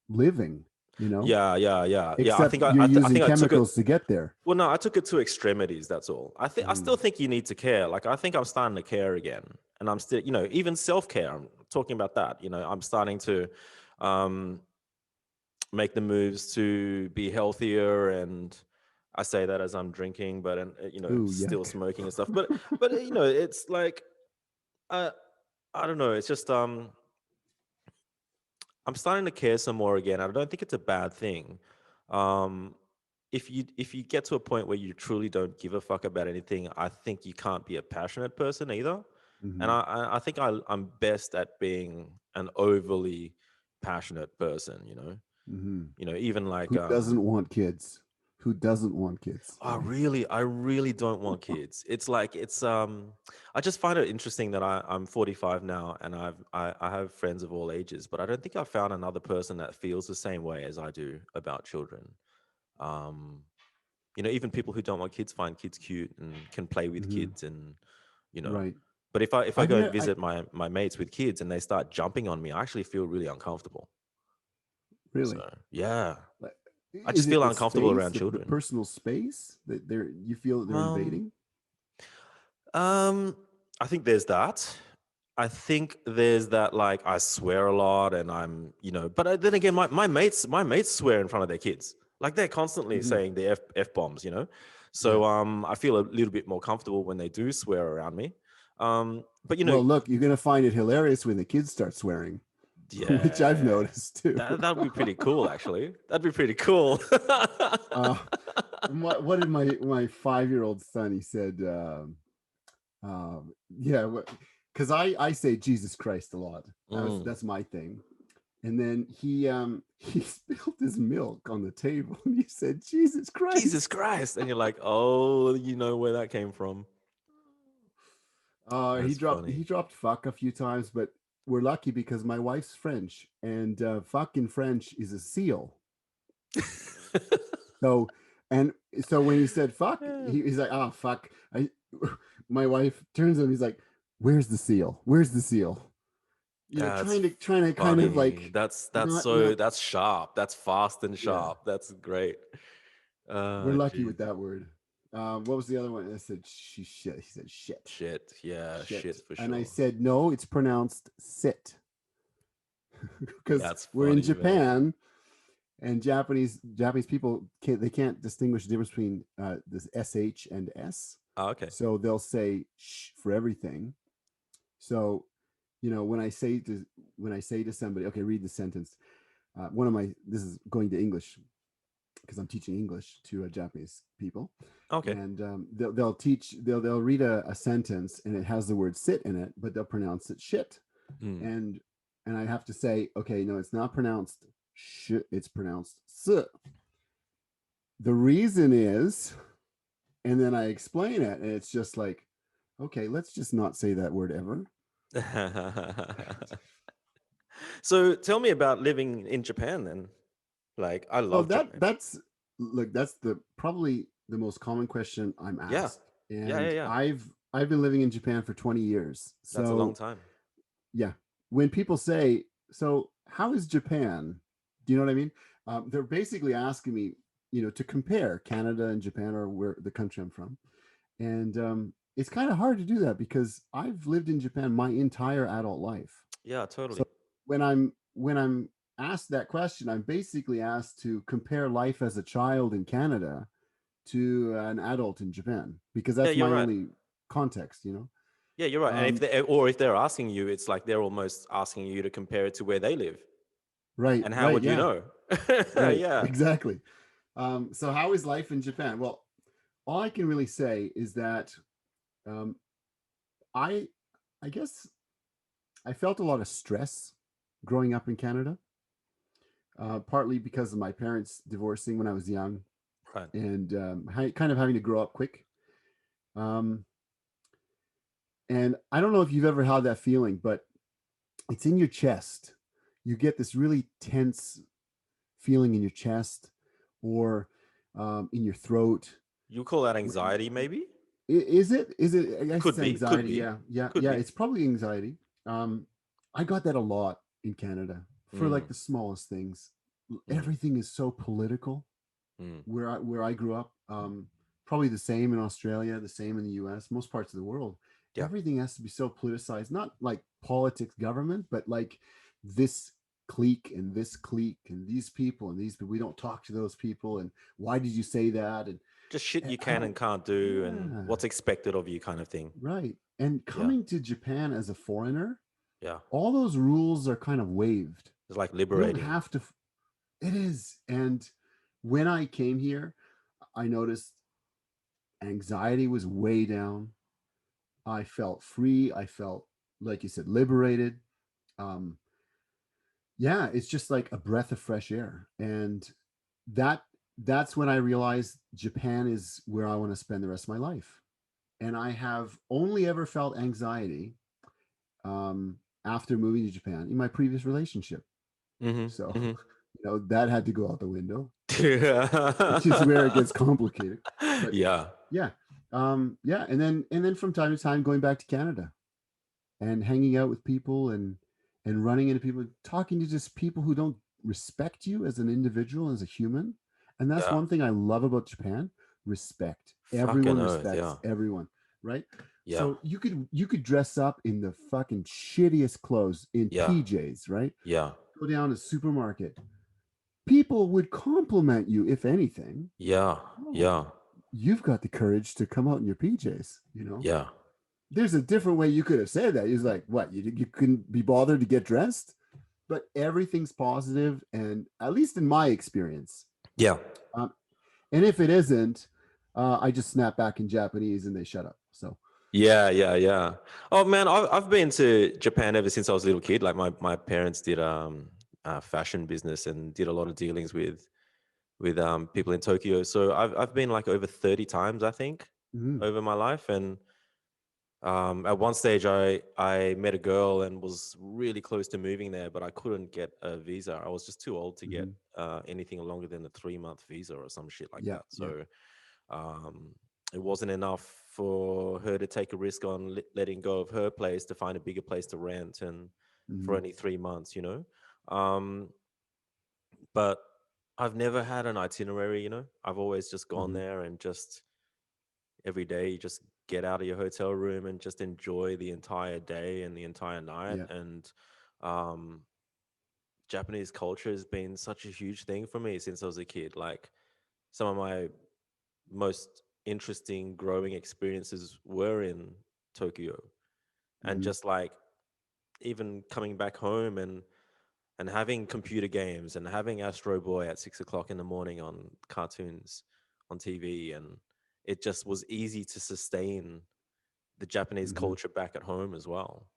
living, you know? yeah, yeah, yeah, yeah. I Except think you're I using think I took it. chemicals to get there. Well, no, I took it to extremities. That's all. I Mm-hmm. still think you need to care. Like I think I'm starting to care again, and I'm still, even self care. I'm talking about that. I'm starting to um, make the moves to be healthier. And I say that as I'm drinking, but and Ooh, still yuck. smoking and stuff. But it's like uh, I don't know. It's just I'm starting to care some more again. I don't think it's a bad thing. Um, if you get to a point where you truly don't give a fuck about anything, I think you can't be a passionate person either. And Mm-hmm. I think I'm best at being an overly passionate person. Mm-hmm. Even like Who doesn't want kids? Who doesn't want kids? I really don't want kids. It's like I just find it interesting that I'm 45 now, and I have friends of all ages, but I don't think I've found another person that feels the same way as I do about children. Um, even people who don't want kids find kids cute and can play with Mm-hmm. kids, and you know. Right. But if I I've go and never. visit my mates with kids and they start jumping on me, I actually feel really uncomfortable. So Really. yeah, Like, I is just it feel the uncomfortable space, around the children. personal space that you feel that they're Um, invading? Um, I think there's that. I think there's that, like I swear a lot, and but then again, my mates swear in front of their kids. Like they're constantly Hmm. saying the f bombs. Yeah. So I feel a little bit more comfortable when they do swear around me. But Well, look, you're gonna find it hilarious when the kids start swearing, which I've yeah, noticed too. that'd be pretty cool, actually. That'd be pretty cool. uh, what did my 5-year-old son? He said, yeah, because I say Jesus Christ a lot. Mm, That's my thing. And then he spilled his milk on the table and he said, Jesus Jesus Christ. Christ, and you're like, oh, you know where that came from. He That's funny. dropped fuck a few times, but we're lucky because my wife's French, and fuck in French is a seal. So and so when he said fuck, he's like, oh fuck. My wife turns to him, he's like, where's the seal? Where's the seal? That's Trying to kind of funny. like That's not. so that's sharp. That's fast and Yeah, sharp. That's great. we're lucky Jeez. with that word. What was the other one? I said she shit. He said shit. Shit. Yeah, Shit. shit for And I sure. said no, it's pronounced sit. because That's we're in funny, man. Japan, and Japanese people can't distinguish the difference between this sh and s, Oh, okay. so they'll say sh for everything. So, when I say to somebody, okay, read the sentence. One of my This is going to English because I'm teaching English to Japanese people, Okay. and they'll read a sentence and it has the word sit in it, but they'll pronounce it shit, Mm. and I have to say, okay, no, it's not pronounced sh, it's pronounced s. The reason is, and then I explain it, and it's just like, okay, let's just not say that word ever. So tell me about living in Japan then. Like, I Oh, love Japan. that's the probably the most common question I'm Yeah. asked. Yeah, yeah, And yeah. I've been living in Japan for 20 years. That's a long So, time. yeah, when people say, so how is Japan? Do you know what I mean? They're basically asking me, to compare Canada and Japan, or where the country I'm from. And it's kind of hard to do that because I've lived in Japan my entire adult life. Yeah, So totally. when I'm asked that question, I'm basically asked to compare life as a child in Canada to an adult in Japan, because Yeah, that's you're my right. only context. Yeah, you're right. And Um, if they're asking you, it's like they're almost asking you to compare it to where they live. right, And how right, would you yeah, know? right, Yeah. exactly. So how is life in Japan? Well, all I can really say is that um, I, I guess I felt a lot of stress growing up in Canada, partly because of my parents divorcing when I was young, Right. and kind of having to grow up quick. Um, and I don't know if you've ever had that feeling, but it's in your chest. You get this really tense feeling in your chest, or in your throat. You call that anxiety, maybe? Is it? Is it? I guess it's Could be. Could anxiety. be. Yeah, yeah, Could yeah. be. It's probably anxiety. Um, I got that a lot in Canada for like Mm, the smallest things. mm, Everything is so political mm. where I grew up. Probably the same in Australia, the same in the U.S., most parts of the world. Yeah. Everything has to be so politicized, not like politics, government, but like this clique and these people and these people. We don't talk to those people, and why did you say that? Just shit And you I can don't. and can't do and Yeah, what's expected of you kind of thing. right. And Yeah. coming to Japan as a foreigner, Yeah. all those rules are kind of waived. It's like You don't liberating. have to. It is. And when I came here, I noticed anxiety was way down. I felt free. I felt, like you said, liberated. Um, yeah, it's just like a breath of fresh air. And that that's when I realized Japan is where I want to spend the rest of my life. And I have only ever felt anxiety after moving to Japan in my previous relationship. So, Mm-hmm. that had to go out the window, which is where it Mm-hmm. gets complicated. But Yeah. yeah, yeah, and then from time to time going back to Canada and hanging out with people, and running into people, talking to just people who don't respect you as an individual, as a human. And that's Yeah. one thing I love about Japan: respect. Fucking Everyone oath. respects Yeah. everyone, right? Yeah. So you could dress up in the fucking shittiest clothes in Yeah. PJs, right? Yeah. Go down to supermarket. People would compliment you, if anything. Yeah. Oh, Yeah. you've got the courage to come out in your PJs. Yeah. There's a different way you could have said that. He's like, what? You couldn't be bothered to get dressed? But everything's positive, and at least in my experience. Yeah. Um, and if it isn't, I just snap back in Japanese and they shut up. So, Yeah, yeah, yeah. Oh man, I've been to Japan ever since I was a little kid. Like my parents did fashion business and did a lot of dealings with people in Tokyo. So I've been like over 30 times, I think, mm, over my life. And at one stage I met a girl and was really close to moving there, but I couldn't get a visa. I was just too old to get mhm. anything longer than a 3-month visa or some shit like Yeah, that. yeah. So um, it wasn't enough for her to take a risk on letting go of her place to find a bigger place to rent, and for Mhm, only 3 months. Um, but I've never had an itinerary. I've always just gone mhm. there and just every day you just get out of your hotel room and just enjoy the entire day and the entire night. Yeah. And um, Japanese culture has been such a huge thing for me since I was a kid. Like some of my most interesting growing experiences were in Tokyo, and Hmm. just like even coming back home and having computer games and having Astro Boy at 6 o'clock in the morning on cartoons on TV, and it just was easy to sustain the Japanese Hmm. culture back at home as well.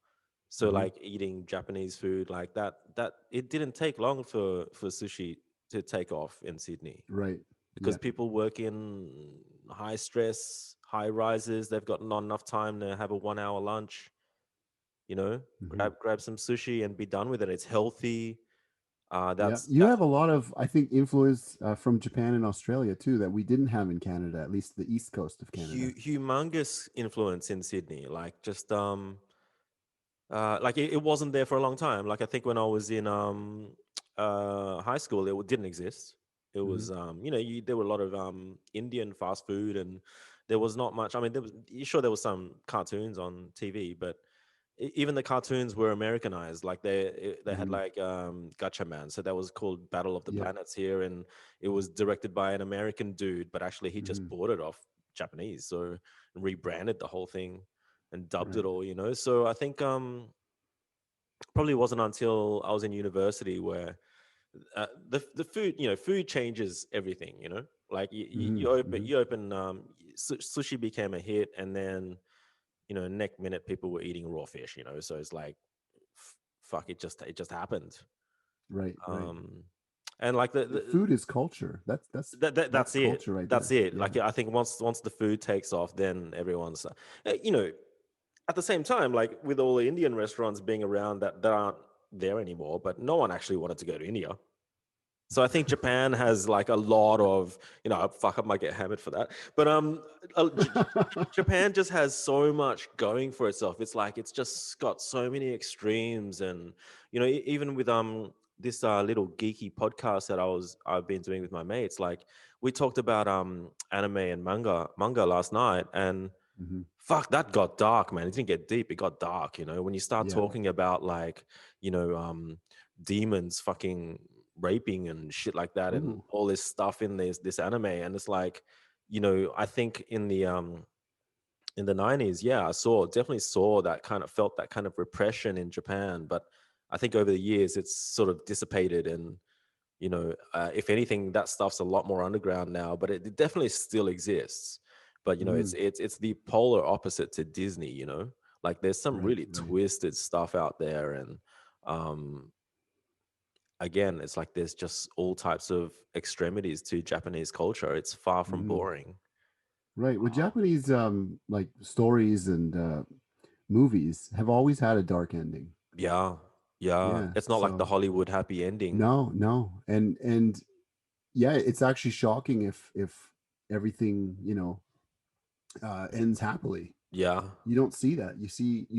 So Hmm. like eating Japanese food like that it didn't take long for sushi to take off in Sydney, Right. because Yeah. people work in high stress, high rises. They've got not enough time to have a 1 hour lunch. You know, Hmm. grab some sushi and be done with it. It's healthy. Yeah. That's You that's have a lot of, I think, influence from Japan and Australia too that we didn't have in Canada, at least the east coast of Canada. humongous influence in Sydney. Like just like it wasn't there for a long time. Like I think when I was in high school, didn't exist. It Hmm. was there were a lot of Indian fast food, and there was not much. I mean, sure there was some cartoons on TV, but even the cartoons were Americanized. Like they had Hmm. like Gacha Man, so that was called Battle of the Yep. Planets here, and it was directed by an American dude, but actually he just Hmm. bought it off Japanese, so rebranded the whole thing and dubbed Right. it all. So I think probably wasn't until I was in university where the food, food changes everything. Like Hmm. Hmm. you open sushi became a hit, and then next minute people were eating raw fish. So it's like fuck, it just happened. Right. Right. um and like Food is culture. That's that's it. culture right That's there. it. Yeah. Like I think once the food takes off, then everyone's uh, you know at the same time, like with all the Indian restaurants being around that aren't there anymore, but no one actually wanted to go to India. So I think Japan has like a lot of, fuck, I might get hammered for that. But Japan just has so much going for itself. It's like it's just got so many extremes, and even with this little geeky podcast that I've been doing with my mates, like we talked about anime and manga last night, and Hmm. fuck, that got dark, man. It didn't get deep, it got dark. When you start Yeah. talking about like you know demons fucking raping and shit like that, and Ooh. all this stuff in this anime, and it's like I think in the 90s, yeah, definitely saw that kind of, felt that kind of repression in Japan, but I think over the years it's sort of dissipated, and if anything, that stuff's a lot more underground now, but it definitely still exists. But Hmm. it's the polar opposite to Disney. Like there's some Right. really Right. twisted stuff out there, and um, again, it's like there's just all types of extremities to Japanese culture. It's far from Hmm. boring. Right. Well, Japanese like stories and movies have always had a dark ending. Yeah, yeah. Yeah. It's not like the So Hollywood happy ending. no, no, and yeah, it's actually shocking if everything ends happily. Yeah, You don't see that. You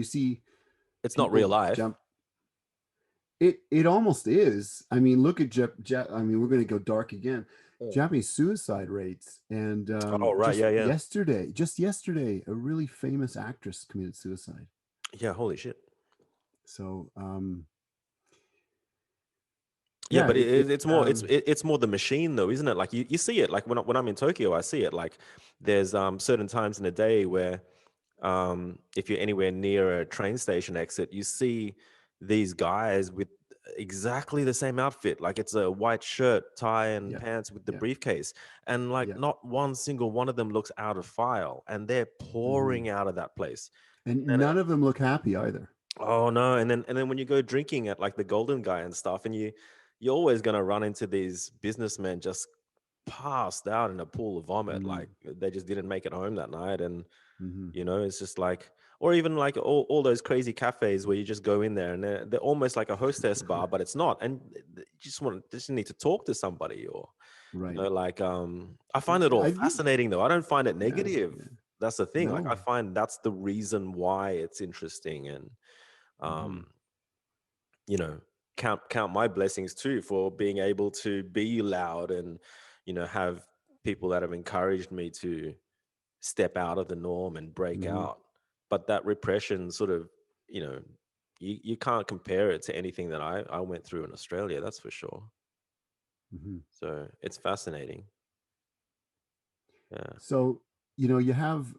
see it's not real people life. jump. It almost is. I mean, look at I mean, we're going to go dark again. Mm. Japanese suicide rates, and Oh right, yeah, yeah, just yesterday, a really famous actress committed suicide. yeah. Holy shit. So Yeah, yeah, but it it's more it's more the machine though, isn't it? Like you see it like when I'm in Tokyo, I see it. Like there's certain times in the day where if you're anywhere near a train station exit, you see these guys with exactly the same outfit. Like it's a white shirt, tie, and yeah, pants with the yeah, briefcase, and like yeah. not one single one of them looks out of file, and they're Hmm. pouring out of that place. And And none of them look happy either. oh no, and then when you go drinking at like the Golden Guy and stuff, and you're always gonna run into these businessmen just passed out in a pool of vomit, Mm-hmm. like they just didn't make it home that night, and Mm-hmm. it's just like, or even like all those crazy cafes where you just go in there and they're almost like a hostess bar, but it's not, and you just need to talk to somebody, or Right. like I find it all I think fascinating though. I don't find it yeah, negative. yeah. That's the thing. Like I No. find that's the reason why it's interesting, and Mm-hmm. um you know count my blessings too for being able to be loud, and have people that have encouraged me to step out of the norm and break Mm-hmm. out. But that repression sort of you know you can't compare it to anything that I went through in Australia. That's for sure. Mhm. So it's fascinating. Yeah. So, you have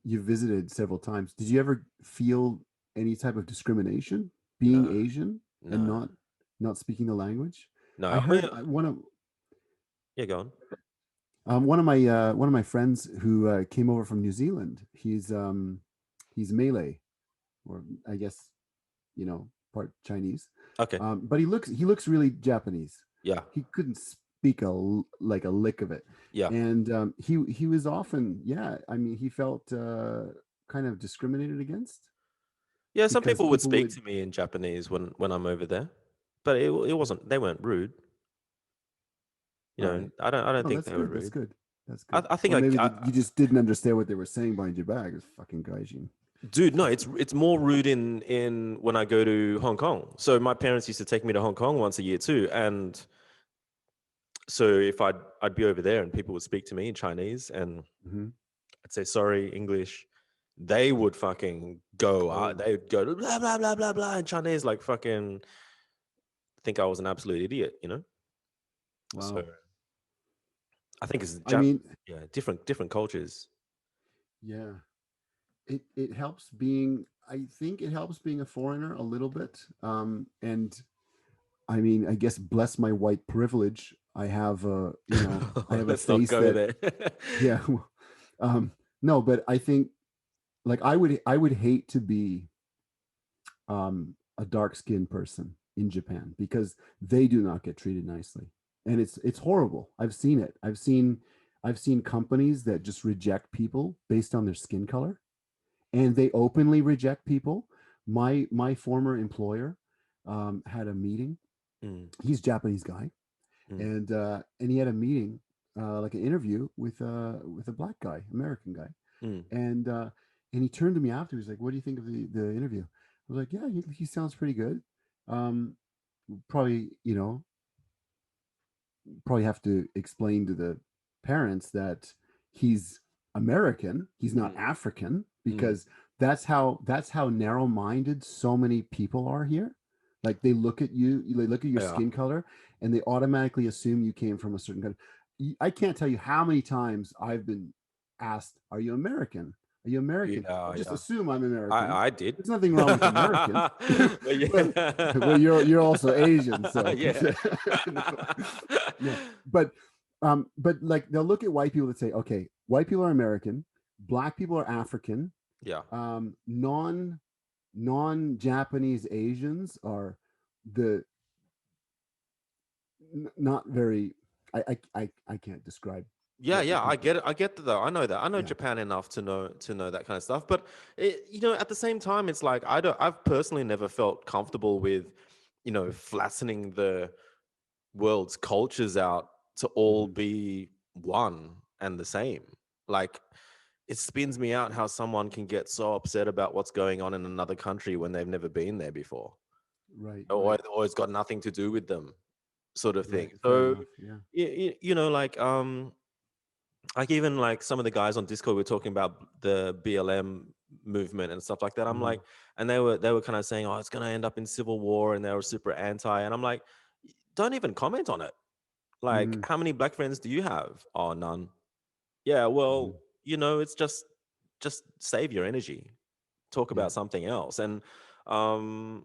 you've visited several times. Did you ever feel any type of discrimination being No, Asian and no, not speaking the language? no. I I mean, heard yeah, go on. one of my friends who came over from New Zealand. He's Malay, or I guess part Chinese, Okay. but he looks really Japanese. Yeah. He couldn't speak like a lick of it, Yeah. and he was often, yeah. I mean, he felt kind of discriminated against Yeah. Some because people would people speak would. to me in Japanese when I'm over there, but it wasn't. They weren't rude. All right. I don't No, think that's they were good. That's rude. good. That's I, good. I think Or maybe I you just didn't understand what they were saying behind your back. It's fucking gaijin. dude, no, it's more rude in when I go to Hong Kong. So my parents used to take me to Hong Kong once a year too, and so if I'd be over there and people would speak to me in Chinese and Hmm. I'd say sorry English, they would fucking go. Oh, They'd go blah blah blah blah blah in Chinese, like fucking think I was an absolute idiot. So wow. I think it's I mean, yeah, different cultures. yeah. It helps being. I think it helps being a foreigner a little bit. And I mean, I guess bless my white privilege. I have a Let's not face go that, there. yeah. um, no, but I think, like, I would hate to be a dark skinned person in Japan because they do not get treated nicely, and it's horrible. I've seen it. I've seen companies that just reject people based on their skin color, and they openly reject people. My former employer had a meeting. Mm, He's a Japanese guy, mm, and he had a meeting, like an interview with a black guy, American guy, mm. and uh, and he turned to me after. He's like, "What do you think of the interview?" I was like, "Yeah, he sounds pretty good. Um, probably probably have to explain to the parents that he's American, he's not Mm, African, mm. because that's how narrow-minded so many people are here. Like, they look at you, they look at your Yeah. skin color, and they automatically assume you came from a certain kind of. I can't tell you how many times I've been asked, "Are you American? Are you American?" I Yeah, just yeah. assume I'm American. I did. There's nothing wrong with Americans, But but well, yeah. you're also Asian, so Yeah. no, no, but like, they'll look at white people and say, okay, white people are American, black people are African, Yeah. non-Japanese Asians are the not very. I can't describe Yeah, what the yeah, I people. get it. I get that though. I know that. I know Yeah. Japan enough to know that kind of stuff. But at the same time, it's like I've personally never felt comfortable with, flattening the world's cultures out to all Hmm. be one and the same. Like it spins me out how someone can get so upset about what's going on in another country when they've never been there before, Right, right, or it's got nothing to do with them, sort of thing. right. Fair So, enough. Yeah. like even like some of the guys on Discord were talking about the BLM movement and stuff like that. I'm Hmm. like, and they were kind of saying, "Oh, it's gonna end up in civil war," and they were super anti. And I'm like, don't even comment on it. Like, Hmm. how many black friends do you have? Oh, none. Yeah, well, Hmm. it's just save your energy. Talk Yeah. about something else. And um,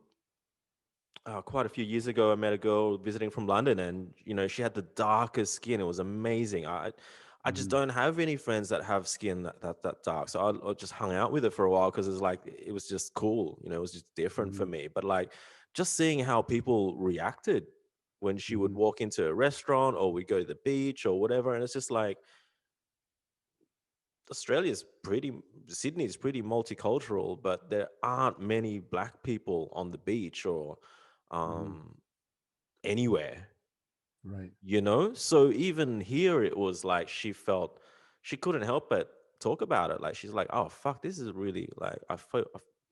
quite a few years ago, I met a girl visiting from London, and she had the darkest skin. It was amazing. I just Hmm. don't have any friends that have skin that dark. So I just hung out with her for a while because it's like it was just cool. It was just different for Hmm. me. But like just seeing how people reacted when she would Hmm. walk into a restaurant or we go to the beach or whatever, and it's just like Australia's pretty, Sydney's pretty multicultural, but there aren't many black people on the beach or Hmm. um, anywhere, Right. So even here, it was like she felt she couldn't help but talk about it. Like she's like, "Oh fuck, this is really like I feel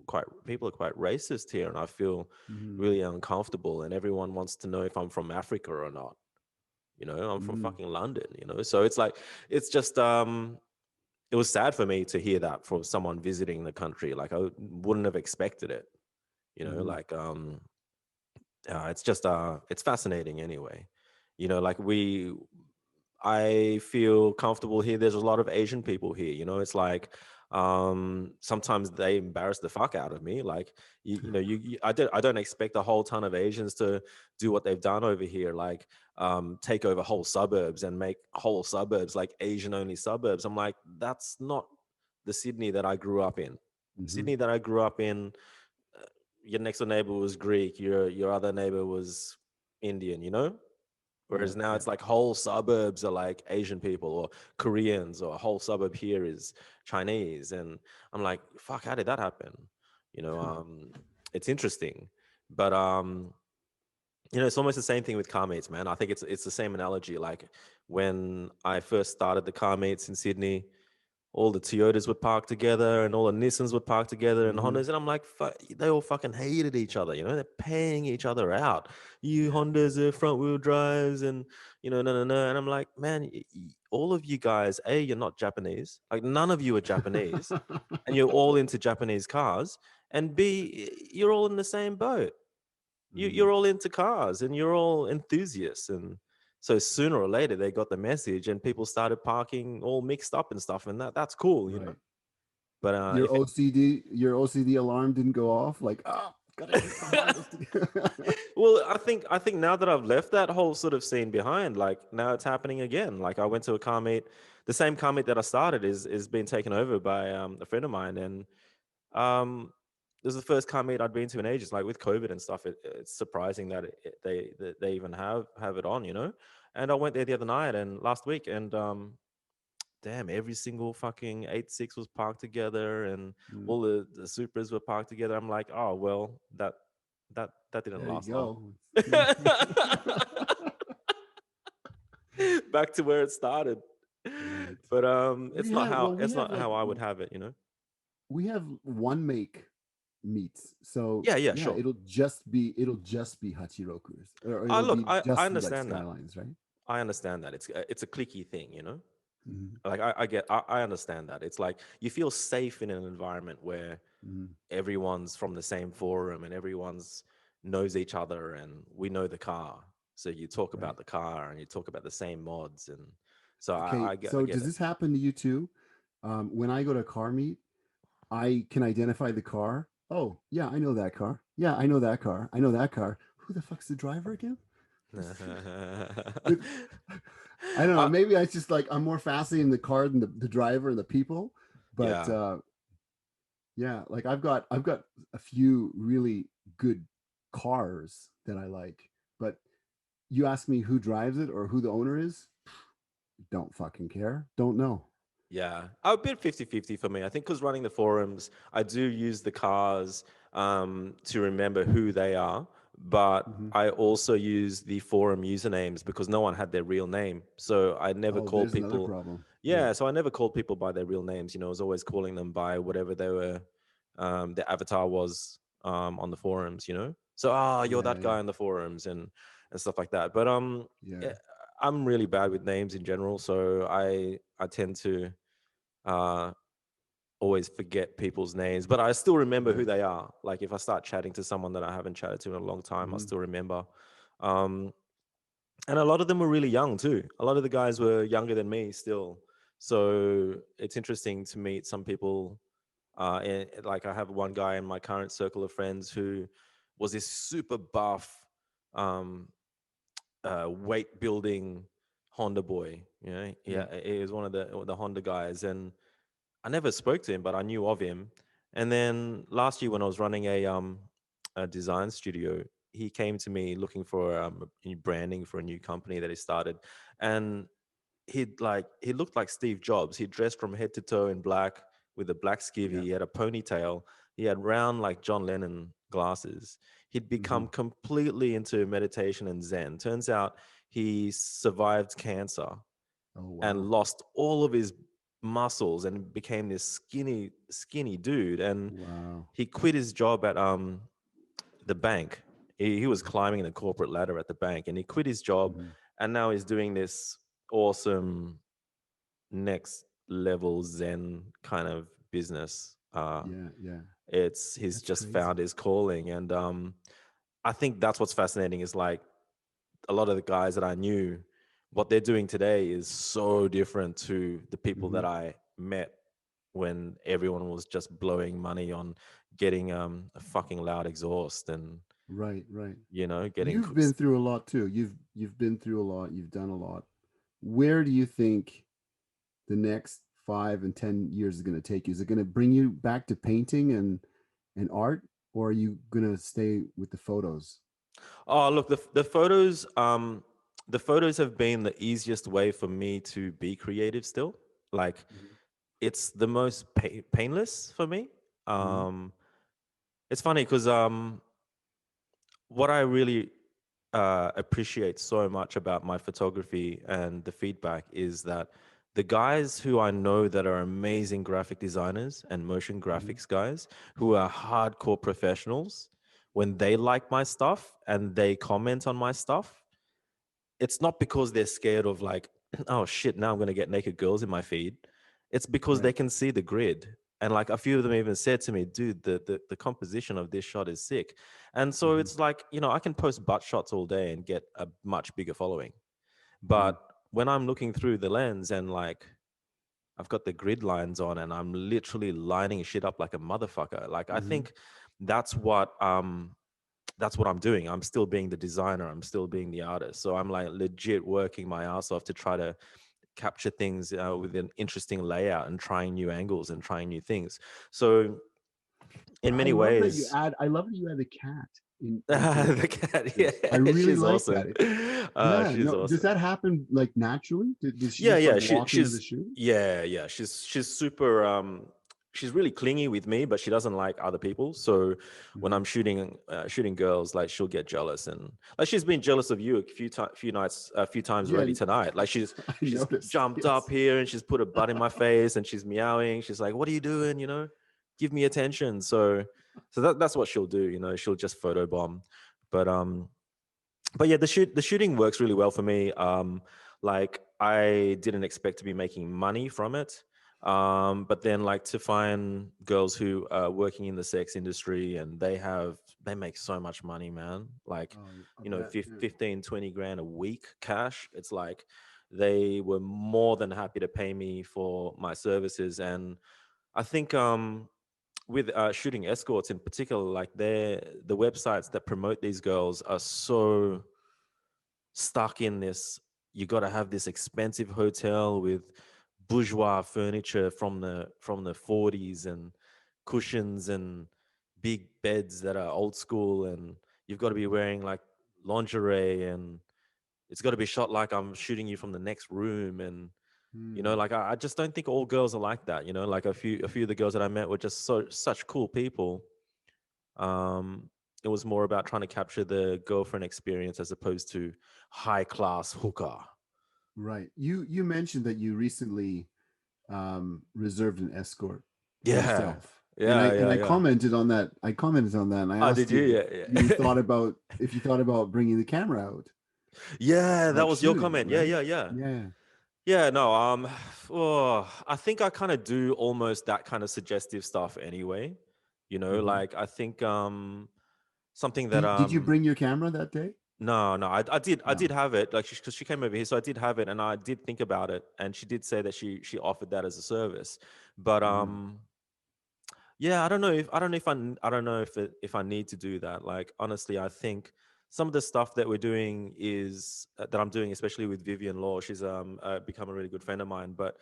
quite people are quite racist here, and I feel Hmm. really uncomfortable, and everyone wants to know if I'm from Africa or not." I'm from Hmm. fucking London. So it's like it's just it was sad for me to hear that from someone visiting the country. Like I wouldn't have expected it. You know, Mm-hmm. like it's just it's fascinating anyway. You know, like I feel comfortable here. There's a lot of Asian people here. You know, it's like sometimes they embarrass the fuck out of me. Like I don't expect a whole ton of Asians to do what they've done over here, like take over whole suburbs and make whole suburbs like Asian only suburbs. I'm like, that's not the Sydney that I grew up in. Mm-hmm. Sydney that I grew up in, your next door neighbor was Greek, your other neighbor was Indian, you know? Yeah, Whereas now yeah. it's like whole suburbs are like Asian people or Koreans, or a whole suburb here is Chinese. And I'm like, fuck, how did that happen? You know, it's interesting. But it's almost the same thing with car meets, man. I think it's the same analogy. Like when I first started the car meets in Sydney, all the Toyotas would park together and all the Nissans would park together and Mm-hmm. Hondas. And I'm like, they all fucking hated each other. You know, they're paying each other out. You Yeah. Hondas are front wheel drives and, no, no, no. And I'm like, man, all of you guys, A, you're not Japanese. Like none of you are Japanese and you're all into Japanese cars. And B, you're all in the same boat. Mm-hmm. You're all into cars and you're all enthusiasts. And so sooner or later they got the message and people started parking all mixed up and stuff, and that's cool, you know. Right. But Your if it, OCD alarm didn't go off. Like, gotta get the Hondas. well, I think now that I've left that whole sort of scene behind, like now it's happening again. Like I went to a car meet, the same car meet that I started is being taken over by a friend of mine. And Um, this is the first car meet I'd been to in ages. Like with COVID and stuff, it's surprising that they even have it on, you know. And I went there the other night and last week, and damn, every single fucking 8.6 was parked together, and Mm, all the Supras were parked together. I'm like, oh well, that didn't there you last long. go. Back to where it started. Right. But We have well, we it's have not like how I would have it, you know. we have one make meets. So Yeah, yeah, yeah, sure. it'll just be Hachiroku's, or it'll Look, be I just be like understand that. Skylines, right? I understand that it's a clicky thing, you know. Mm-hmm. Like I understand that. It's like you feel safe in an environment where Mm-hmm. everyone's from the same forum and everyone's knows each other and we know the car. So you talk Right. about the car and you talk about the same mods, and so Okay. I So get does it. this happen to you too? When I go to a car meet, I can identify the car. Oh, yeah, I know that car. Yeah, I know that car. I know that car. Who the fuck's the driver again? It, I don't know. I, Maybe I just like I'm more fascinated in the car than the driver and the people. But yeah, yeah, like I've got a few really good cars that I like. But you ask me who drives it or who the owner is, don't fucking care. Don't know. yeah, a bit 50-50 for me. I think because running the forums, I do use the cars to remember who they are, but Hmm. I also use the forum usernames because no one had their real name. So I never Oh, called there's another people. problem. Yeah. Yeah, so I never called people by their real names. You know, I was always calling them by whatever they were, their avatar was on the forums. You know, so you're Yeah, that yeah. guy on the forums and stuff like that. But Yeah. eh, I'm really bad with names in general, so I tend to uh, always forget people's names, but I still remember who Right. they are. Like if I start chatting to someone that I haven't chatted to in a long time, I Hmm. still remember. Um, and a lot of them were really young too. A lot of the guys were younger than me still. So it's interesting to meet some people. Like I have one guy in my current circle of friends who was this super buff, um, weight building Honda boy. You know, Yeah. yeah, he was one of the Honda guys, and I never spoke to him, but I knew of him. And then last year when I was running a design studio, he came to me looking for new branding for a new company that he started, and he looked like Steve Jobs. He dressed from head to toe in black with a black skivvy. Yeah. He had a ponytail. He had round like John Lennon glasses. He'd Hmm. become completely into meditation and Zen. Turns out he survived cancer Oh, and wow. lost all of his muscles and became this skinny dude. And Wow. he quit his job at the bank. He was climbing the corporate ladder at the bank, and he quit his job, Hmm. and now he's doing this awesome next level Zen kind of business. Yeah. Yeah. He's That's just crazy. found his calling. And I think that's what's fascinating is like a lot of the guys that I knew, what they're doing today is so different to the people Hmm. that I met when everyone was just blowing money on getting a fucking loud exhaust and Right, right. getting You've been through a lot too. You've been through a lot. You've done a lot. Where do you think the next 5 and 10 years is going to take you? Is it going to bring you back to painting and art, or are you going to stay with the photos? Oh, look, the photos have been the easiest way for me to be creative still. Like Mhm. it's the most painless for me. Mhm. Um, it's funny because what I really appreciate so much about my photography and the feedback is that the guys who I know that are amazing graphic designers and motion Mhm. graphics guys who are hardcore professionals, when they like my stuff and they comment on my stuff, it's not because they're scared of like, oh shit, now I'm going to get naked girls in my feed. It's because they Right. can see the grid. And like a few of them even said to me, dude, the composition of this shot is sick. And so Hmm. it's like, I can post butt shots all day and get a much bigger following. Mm. But when I'm looking through the lens and like I've got the grid lines on and I'm literally lining shit up like a motherfucker, like I Hmm. think that's what I'm doing. I'm still being the designer. I'm still being the artist. So I'm like legit working my ass off to try to capture things with an interesting layout and trying new angles and trying new things. So in I many love that you ways, add. I love that you add the cat into the cat, this. I yeah, really she's like awesome. that. Yeah. She's No. Does awesome. that happen like naturally? Does she Yeah, just like yeah. walk into the shoot? Yeah. She's super. She's really clingy with me, but she doesn't like other people. So when Hmm. I'm shooting girls, like she'll get jealous, and like she's been jealous of you a few times Yeah. already tonight. Like I she's noticed. jumped up Yes. here and she's put a butt in my face and she's meowing. She's like, "What are you doing? Give me attention." So that's what she'll do. She'll just photobomb, but yeah, the shooting works really well for me. Like I didn't expect to be making money from it. But then like to find girls who are working in the sex industry and they make so much money, man. Like, Oh, I bet. Yeah. 15, 20 grand a week cash. It's like they were more than happy to pay me for my services. And I think with shooting escorts in particular, like the websites that promote these girls are so stuck in this. You got to have this expensive hotel with bourgeois furniture from the 40s and cushions and big beds that are old school, and you've got to be wearing like lingerie, and it's got to be shot like I'm shooting you from the next room. And Hmm. like I just don't think all girls are like that. Like a few of the girls that I met were just such cool people. um, it was more about trying to capture the girlfriend experience as opposed to high class hooker. Right. You mentioned that you recently reserved an escort for Yeah, yourself, and I yeah, and yeah, I yeah. commented on that. I commented on that, and I Oh, did asked you? you Yeah, yeah. if you thought about bringing the camera out, Yeah, that like was your shooting it, comment. Yeah, right? yeah, yeah. Yeah. Yeah, no, oh, I think I kind of do almost that kind of suggestive stuff anyway. Hmm. Like I think something that Did you bring your camera that day? no, no, I did No. have it, like, because she came over here, so I did have it, and I did think about it, and she did say that she offered that as a service, but Hmm. yeah, I don't know if I need to do that. Like honestly, I think some of the stuff that we're doing is that I'm doing, especially with Vivian Law. She's become a really good friend of mine, but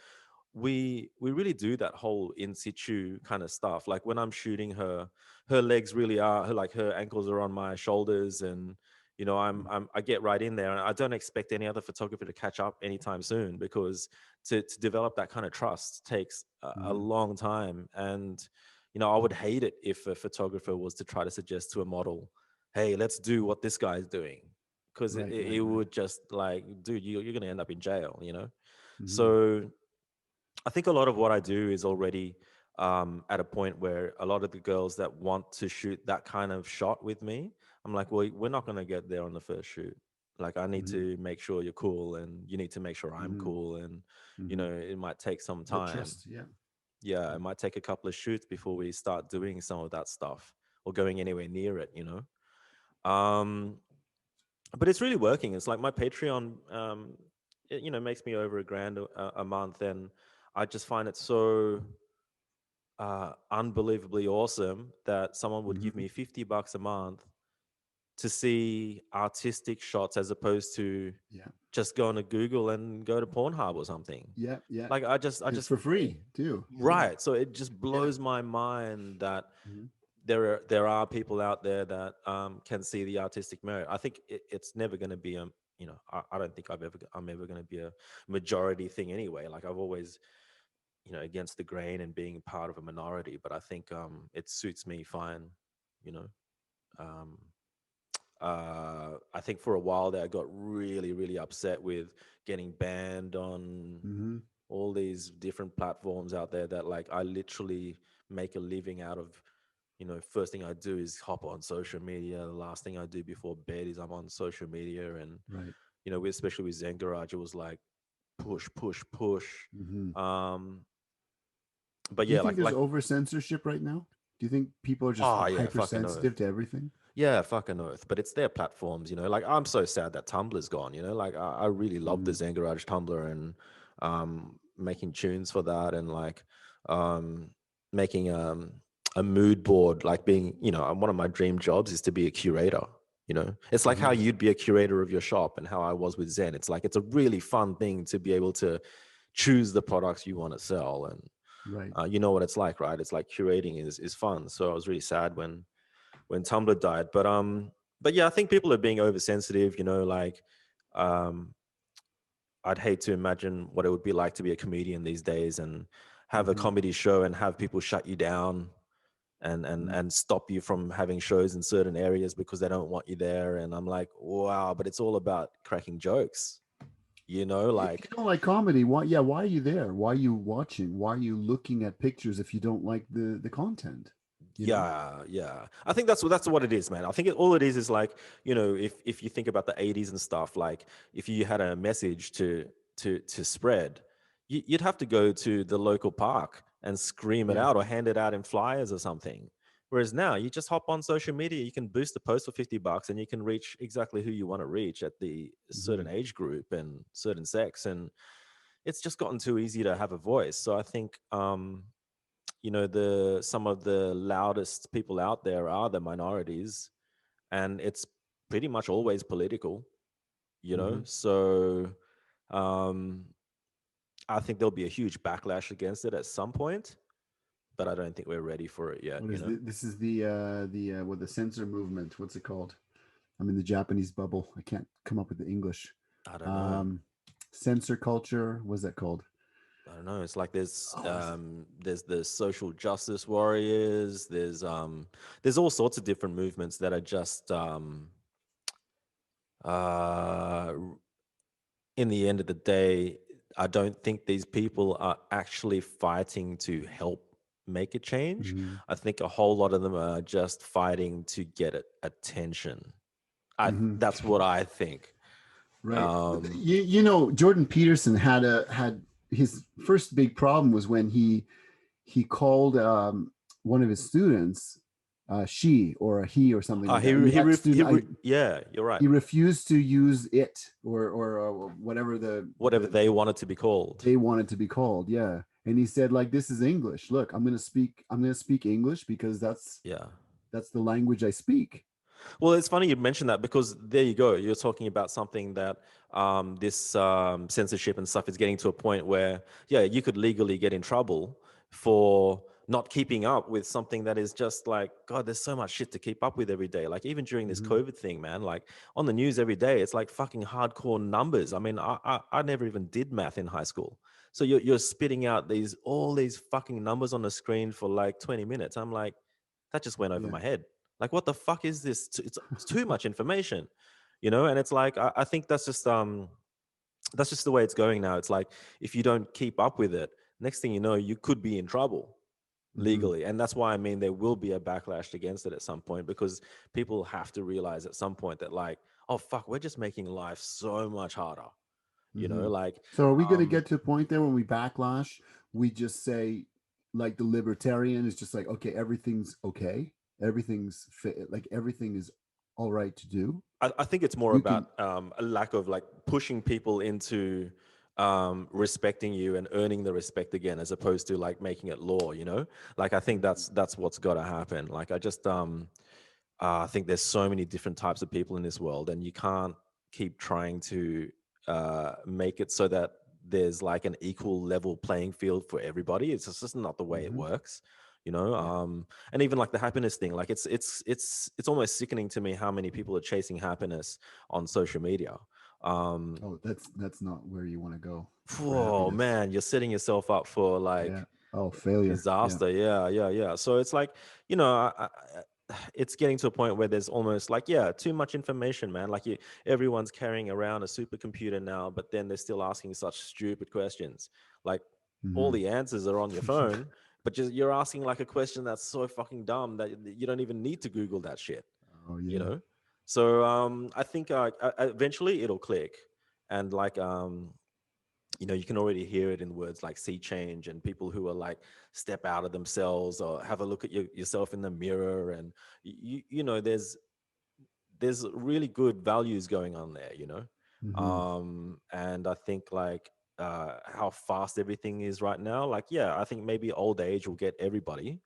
we really do that whole in situ kind of stuff. Like when I'm shooting her, her legs really are her ankles are on my shoulders, and I get right in there, and I don't expect any other photographer to catch up anytime soon, because to develop that kind of trust takes a Hmm. long time. And I would hate it if a photographer was to try to suggest to a model, hey, let's do what this guy's doing, because Right. it Right. Right. would just like, dude, you're going to end up in jail. Hmm. So I think a lot of what I do is already at a point where a lot of the girls that want to shoot that kind of shot with me, I'm like, well, we're not going to get there on the first shoot. Like, I need Hmm. to make sure you're cool, and you need to make sure I'm Hmm. cool, and Hmm. it might take some The time. trust. Yeah. Yeah, it might take a couple of shoots before we start doing some of that stuff or going anywhere near it, you know. But it's really working. It's like my Patreon, it, you know, makes me over a grand a month, and I just find it so unbelievably awesome that someone would give Hmm. me $50 a month to see artistic shots as opposed to Yeah. just going to Google and go to Pornhub or something. Yeah. Yeah. Like I It's just for free too. Yeah. right. So it just Yeah. blows my mind that Hmm. there are people out there that can see the artistic merit. I think it's never going to be a, you know, I don't think I'm ever going to be a majority thing anyway. Like I've always, you know, against the grain and being part of a minority, but I think it suits me fine, you know. Um, I think for a while there, I got really, really upset with getting banned on Hmm. all these different platforms out there that like I literally make a living out of. You know, first thing I do is hop on social media. The last thing I do before bed is I'm on social media. And, Right. you know, especially with Zen Garage, it was like push, push, push. Hmm. Um, but Do you yeah, think there's like, over censorship right now? Do you think people are just oh yeah, fucking hypersensitive oath. to everything? Yeah, fucking oath. But it's their platforms, you know. Like I'm so sad that Tumblr's gone, you know. Like I really love the Hmm. Zen Garage Tumblr and making tunes for that and like um making a mood board, like being, you know, one of my dream jobs is to be a curator. You know, it's like how Hmm. you'd be a curator of your shop and how I was with Zen. It's like it's a really fun thing to be able to choose the products you want to sell. And Right. you know what it's like, right? It's like curating is fun. So I was really sad when Tumblr died. But yeah, I think people are being oversensitive, you know, like um I'd hate to imagine what it would be like to be a comedian these days and have a Hmm. comedy show and have people shut you down and stop you from having shows in certain areas because they don't want you there. And I'm like, wow, but it's all about cracking jokes, you know, If you like don't like comedy, why? Yeah, why are you there? Why are you watching? Why are you looking at pictures if you don't like the content? You know. yeah, yeah. I think that's what it is, man. I think all it is like, you know, if you think about the '80s and stuff, like if you had a message to spread, you'd have to go to the local park and scream it Yeah. out or hand it out in flyers or something. Whereas now you just hop on social media, you can boost a post for $50 and you can reach exactly who you want to reach at the certain Hmm. age group and certain sex. And it's just gotten too easy to have a voice. So I think you know, the some of the loudest people out there are the minorities, and it's pretty much always political, you know. Hmm. So um I think there'll be a huge backlash against it at some point, but I don't think we're ready for it yet, What you is know. this? Is the what the censor movement? What's it called? I'm in the Japanese bubble. I can't come up with the English. I don't know. Um, censor culture. What's that called? I don't know. It's like Oh, there's the social justice warriors, there's all sorts of different movements that are just uh in the end of the day, I don't think these people are actually fighting to help make a change. mm-hmm. I think a whole lot of them are just fighting to get attention. Mm-hmm. That's what I think. Right. But Um, you know, Jordan Peterson had his first big problem was when he called one of his students she or a he or something like that, and that student yeah, you're right. he refused to use it or whatever Whatever they wanted to be called. they wanted to be called. Yeah, and he said like, this is English. Look, I'm gonna speak English because Yeah. that's the language I speak. Well, it's funny you mentioned that because there you go. You're talking about something that this censorship and stuff is getting to a point where, yeah, you could legally get in trouble for not keeping up with something that is just like, God, there's so much shit to keep up with every day. Like, even during this Hmm. COVID thing, man, like on the news every day, it's like fucking hardcore numbers. I mean, I never even did math in high school. So you're spitting out all these fucking numbers on the screen for like 20 minutes. I'm like, that just went over Yeah. my head. Like, what the fuck is this? It's too much information, you know. And it's like I think that's just the way it's going now. It's like if you don't keep up with it, next thing you know, you could be in trouble Hmm. legally. And that's why I mean there will be a backlash against it at some point because people have to realize at some point that like, oh fuck, we're just making life so much harder, you Hmm. know, like So are we going to um get to a point there when we backlash? We just say like the libertarian is just like, okay, everything's okay, like everything is all right to do. I think it's more You can. about a lack of like pushing people into respecting you and earning the respect again, as opposed to like making it law. You know, like I think that's what's got to happen. Like I just I think there's so many different types of people in this world, and you can't keep trying to make it so that there's like an equal level playing field for everybody. It's just not the way it Mhm. works, you know. Yeah. And even like the happiness thing, like it's almost sickening to me how many people are chasing happiness on social media. Um, Oh, that's not where you want to go for oh happiness. man, you're setting yourself up for Yeah. like Oh, failure. Yeah. disaster. Yeah, yeah, yeah. So it's like, you know, it's getting to a point where there's almost like, yeah, too much information, man. Like everyone's carrying around a supercomputer now, but then they're still asking such stupid questions. Like all Hmm. the answers are on your phone, but just you're asking like a question that's so fucking dumb that you don't even need to Google that shit, Oh you yeah. know? So I think eventually it'll click, and like you know, you can already hear it in words like sea change, and people who are like step out of themselves or have a look at yourself in the mirror, and you know, there's really good values going on there, you know. Hmm. And I think like how fast everything is right now, like yeah, I think maybe old age will get everybody,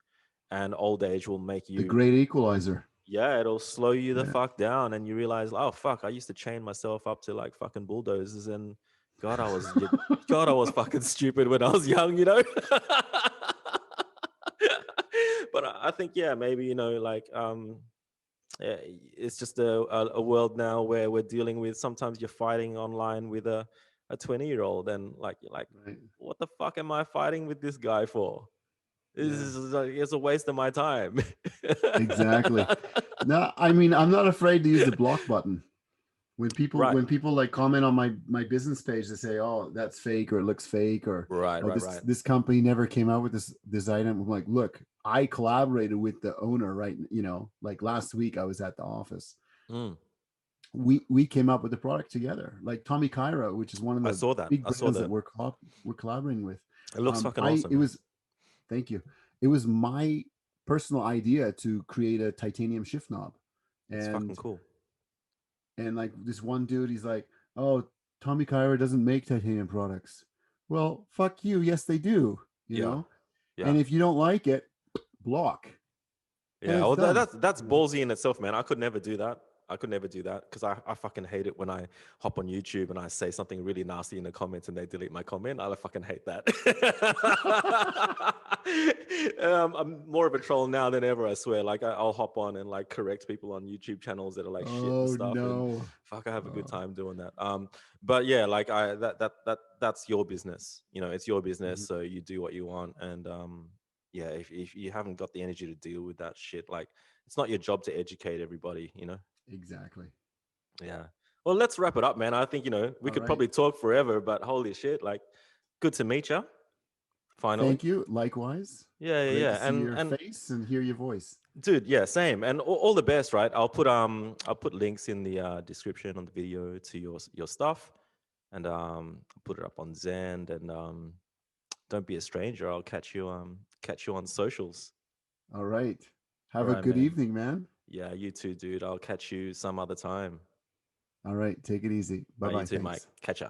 and old age will make The you, great equalizer. yeah, it'll slow you the Yeah. fuck down, and you realize, oh fuck, I used to chain myself up to like fucking bulldozers, and God, God, I was fucking stupid when I was young, you know. But I think, yeah, maybe, you know, like it's just a world now where we're dealing with, sometimes you're fighting online with a 20-year-old, and like you're like, Right. what the fuck am I fighting with this guy for? This Yeah. is like, it's a waste of my time. Exactly. No, I mean, I'm not afraid to use the block button. Right. When people like comment on my business page, they say, "Oh, that's fake," or "It looks fake," or Right, "Oh, right, this right. this company never came out with this item." I'm like, "Look, I collaborated with the owner, right? You know, like last week I was at the office. Mm, We came up with the product together. Like Tommy Cairo, which is one of I the saw that. big I saw brands that that. we're collaborating with. It looks fucking I awesome, it man. was Thank you. It was my personal idea to create a titanium shift knob, It's fucking and cool. like this one dude, he's like, "Oh, Tommy Kyra doesn't make titanium products." Well, fuck you. Yes, they do. You Yeah, know, yeah, and if you don't like it, block, and yeah. it's Well, done. that's You know. ballsy in itself, man. I could never do that. I could never do that because I fucking hate it when I hop on YouTube and I say something really nasty in the comments and they delete my comment. I fucking hate that. I'm more of a troll now than ever, I swear. Like I'll hop on and like correct people on YouTube channels that are like shit and Oh stuff, and no. fuck, I have a good Oh. time doing that. But yeah, like that's your business. You know, it's your business, Mhm. so you do what you want, and yeah, if you haven't got the energy to deal with that shit, like it's not your job to educate everybody, you know? Exactly. Yeah. Well, let's wrap it up, man. I think, you know, we All could right. probably talk forever, but holy shit, like good to meet you finally. Thank you. Likewise. Yeah, yeah, Great to yeah. see your And face and hear your voice. dude, yeah, same. And all the best, right? I'll put links in the description on the video to your stuff, and I'll put it up on Zen, and don't be a stranger. I'll catch you on socials. All right. All Have a right, good man. evening, man. Yeah, you too, dude. I'll catch you some other time. All right. Take it easy. All Bye right, you bye. too, Mike. Thanks. Catch ya.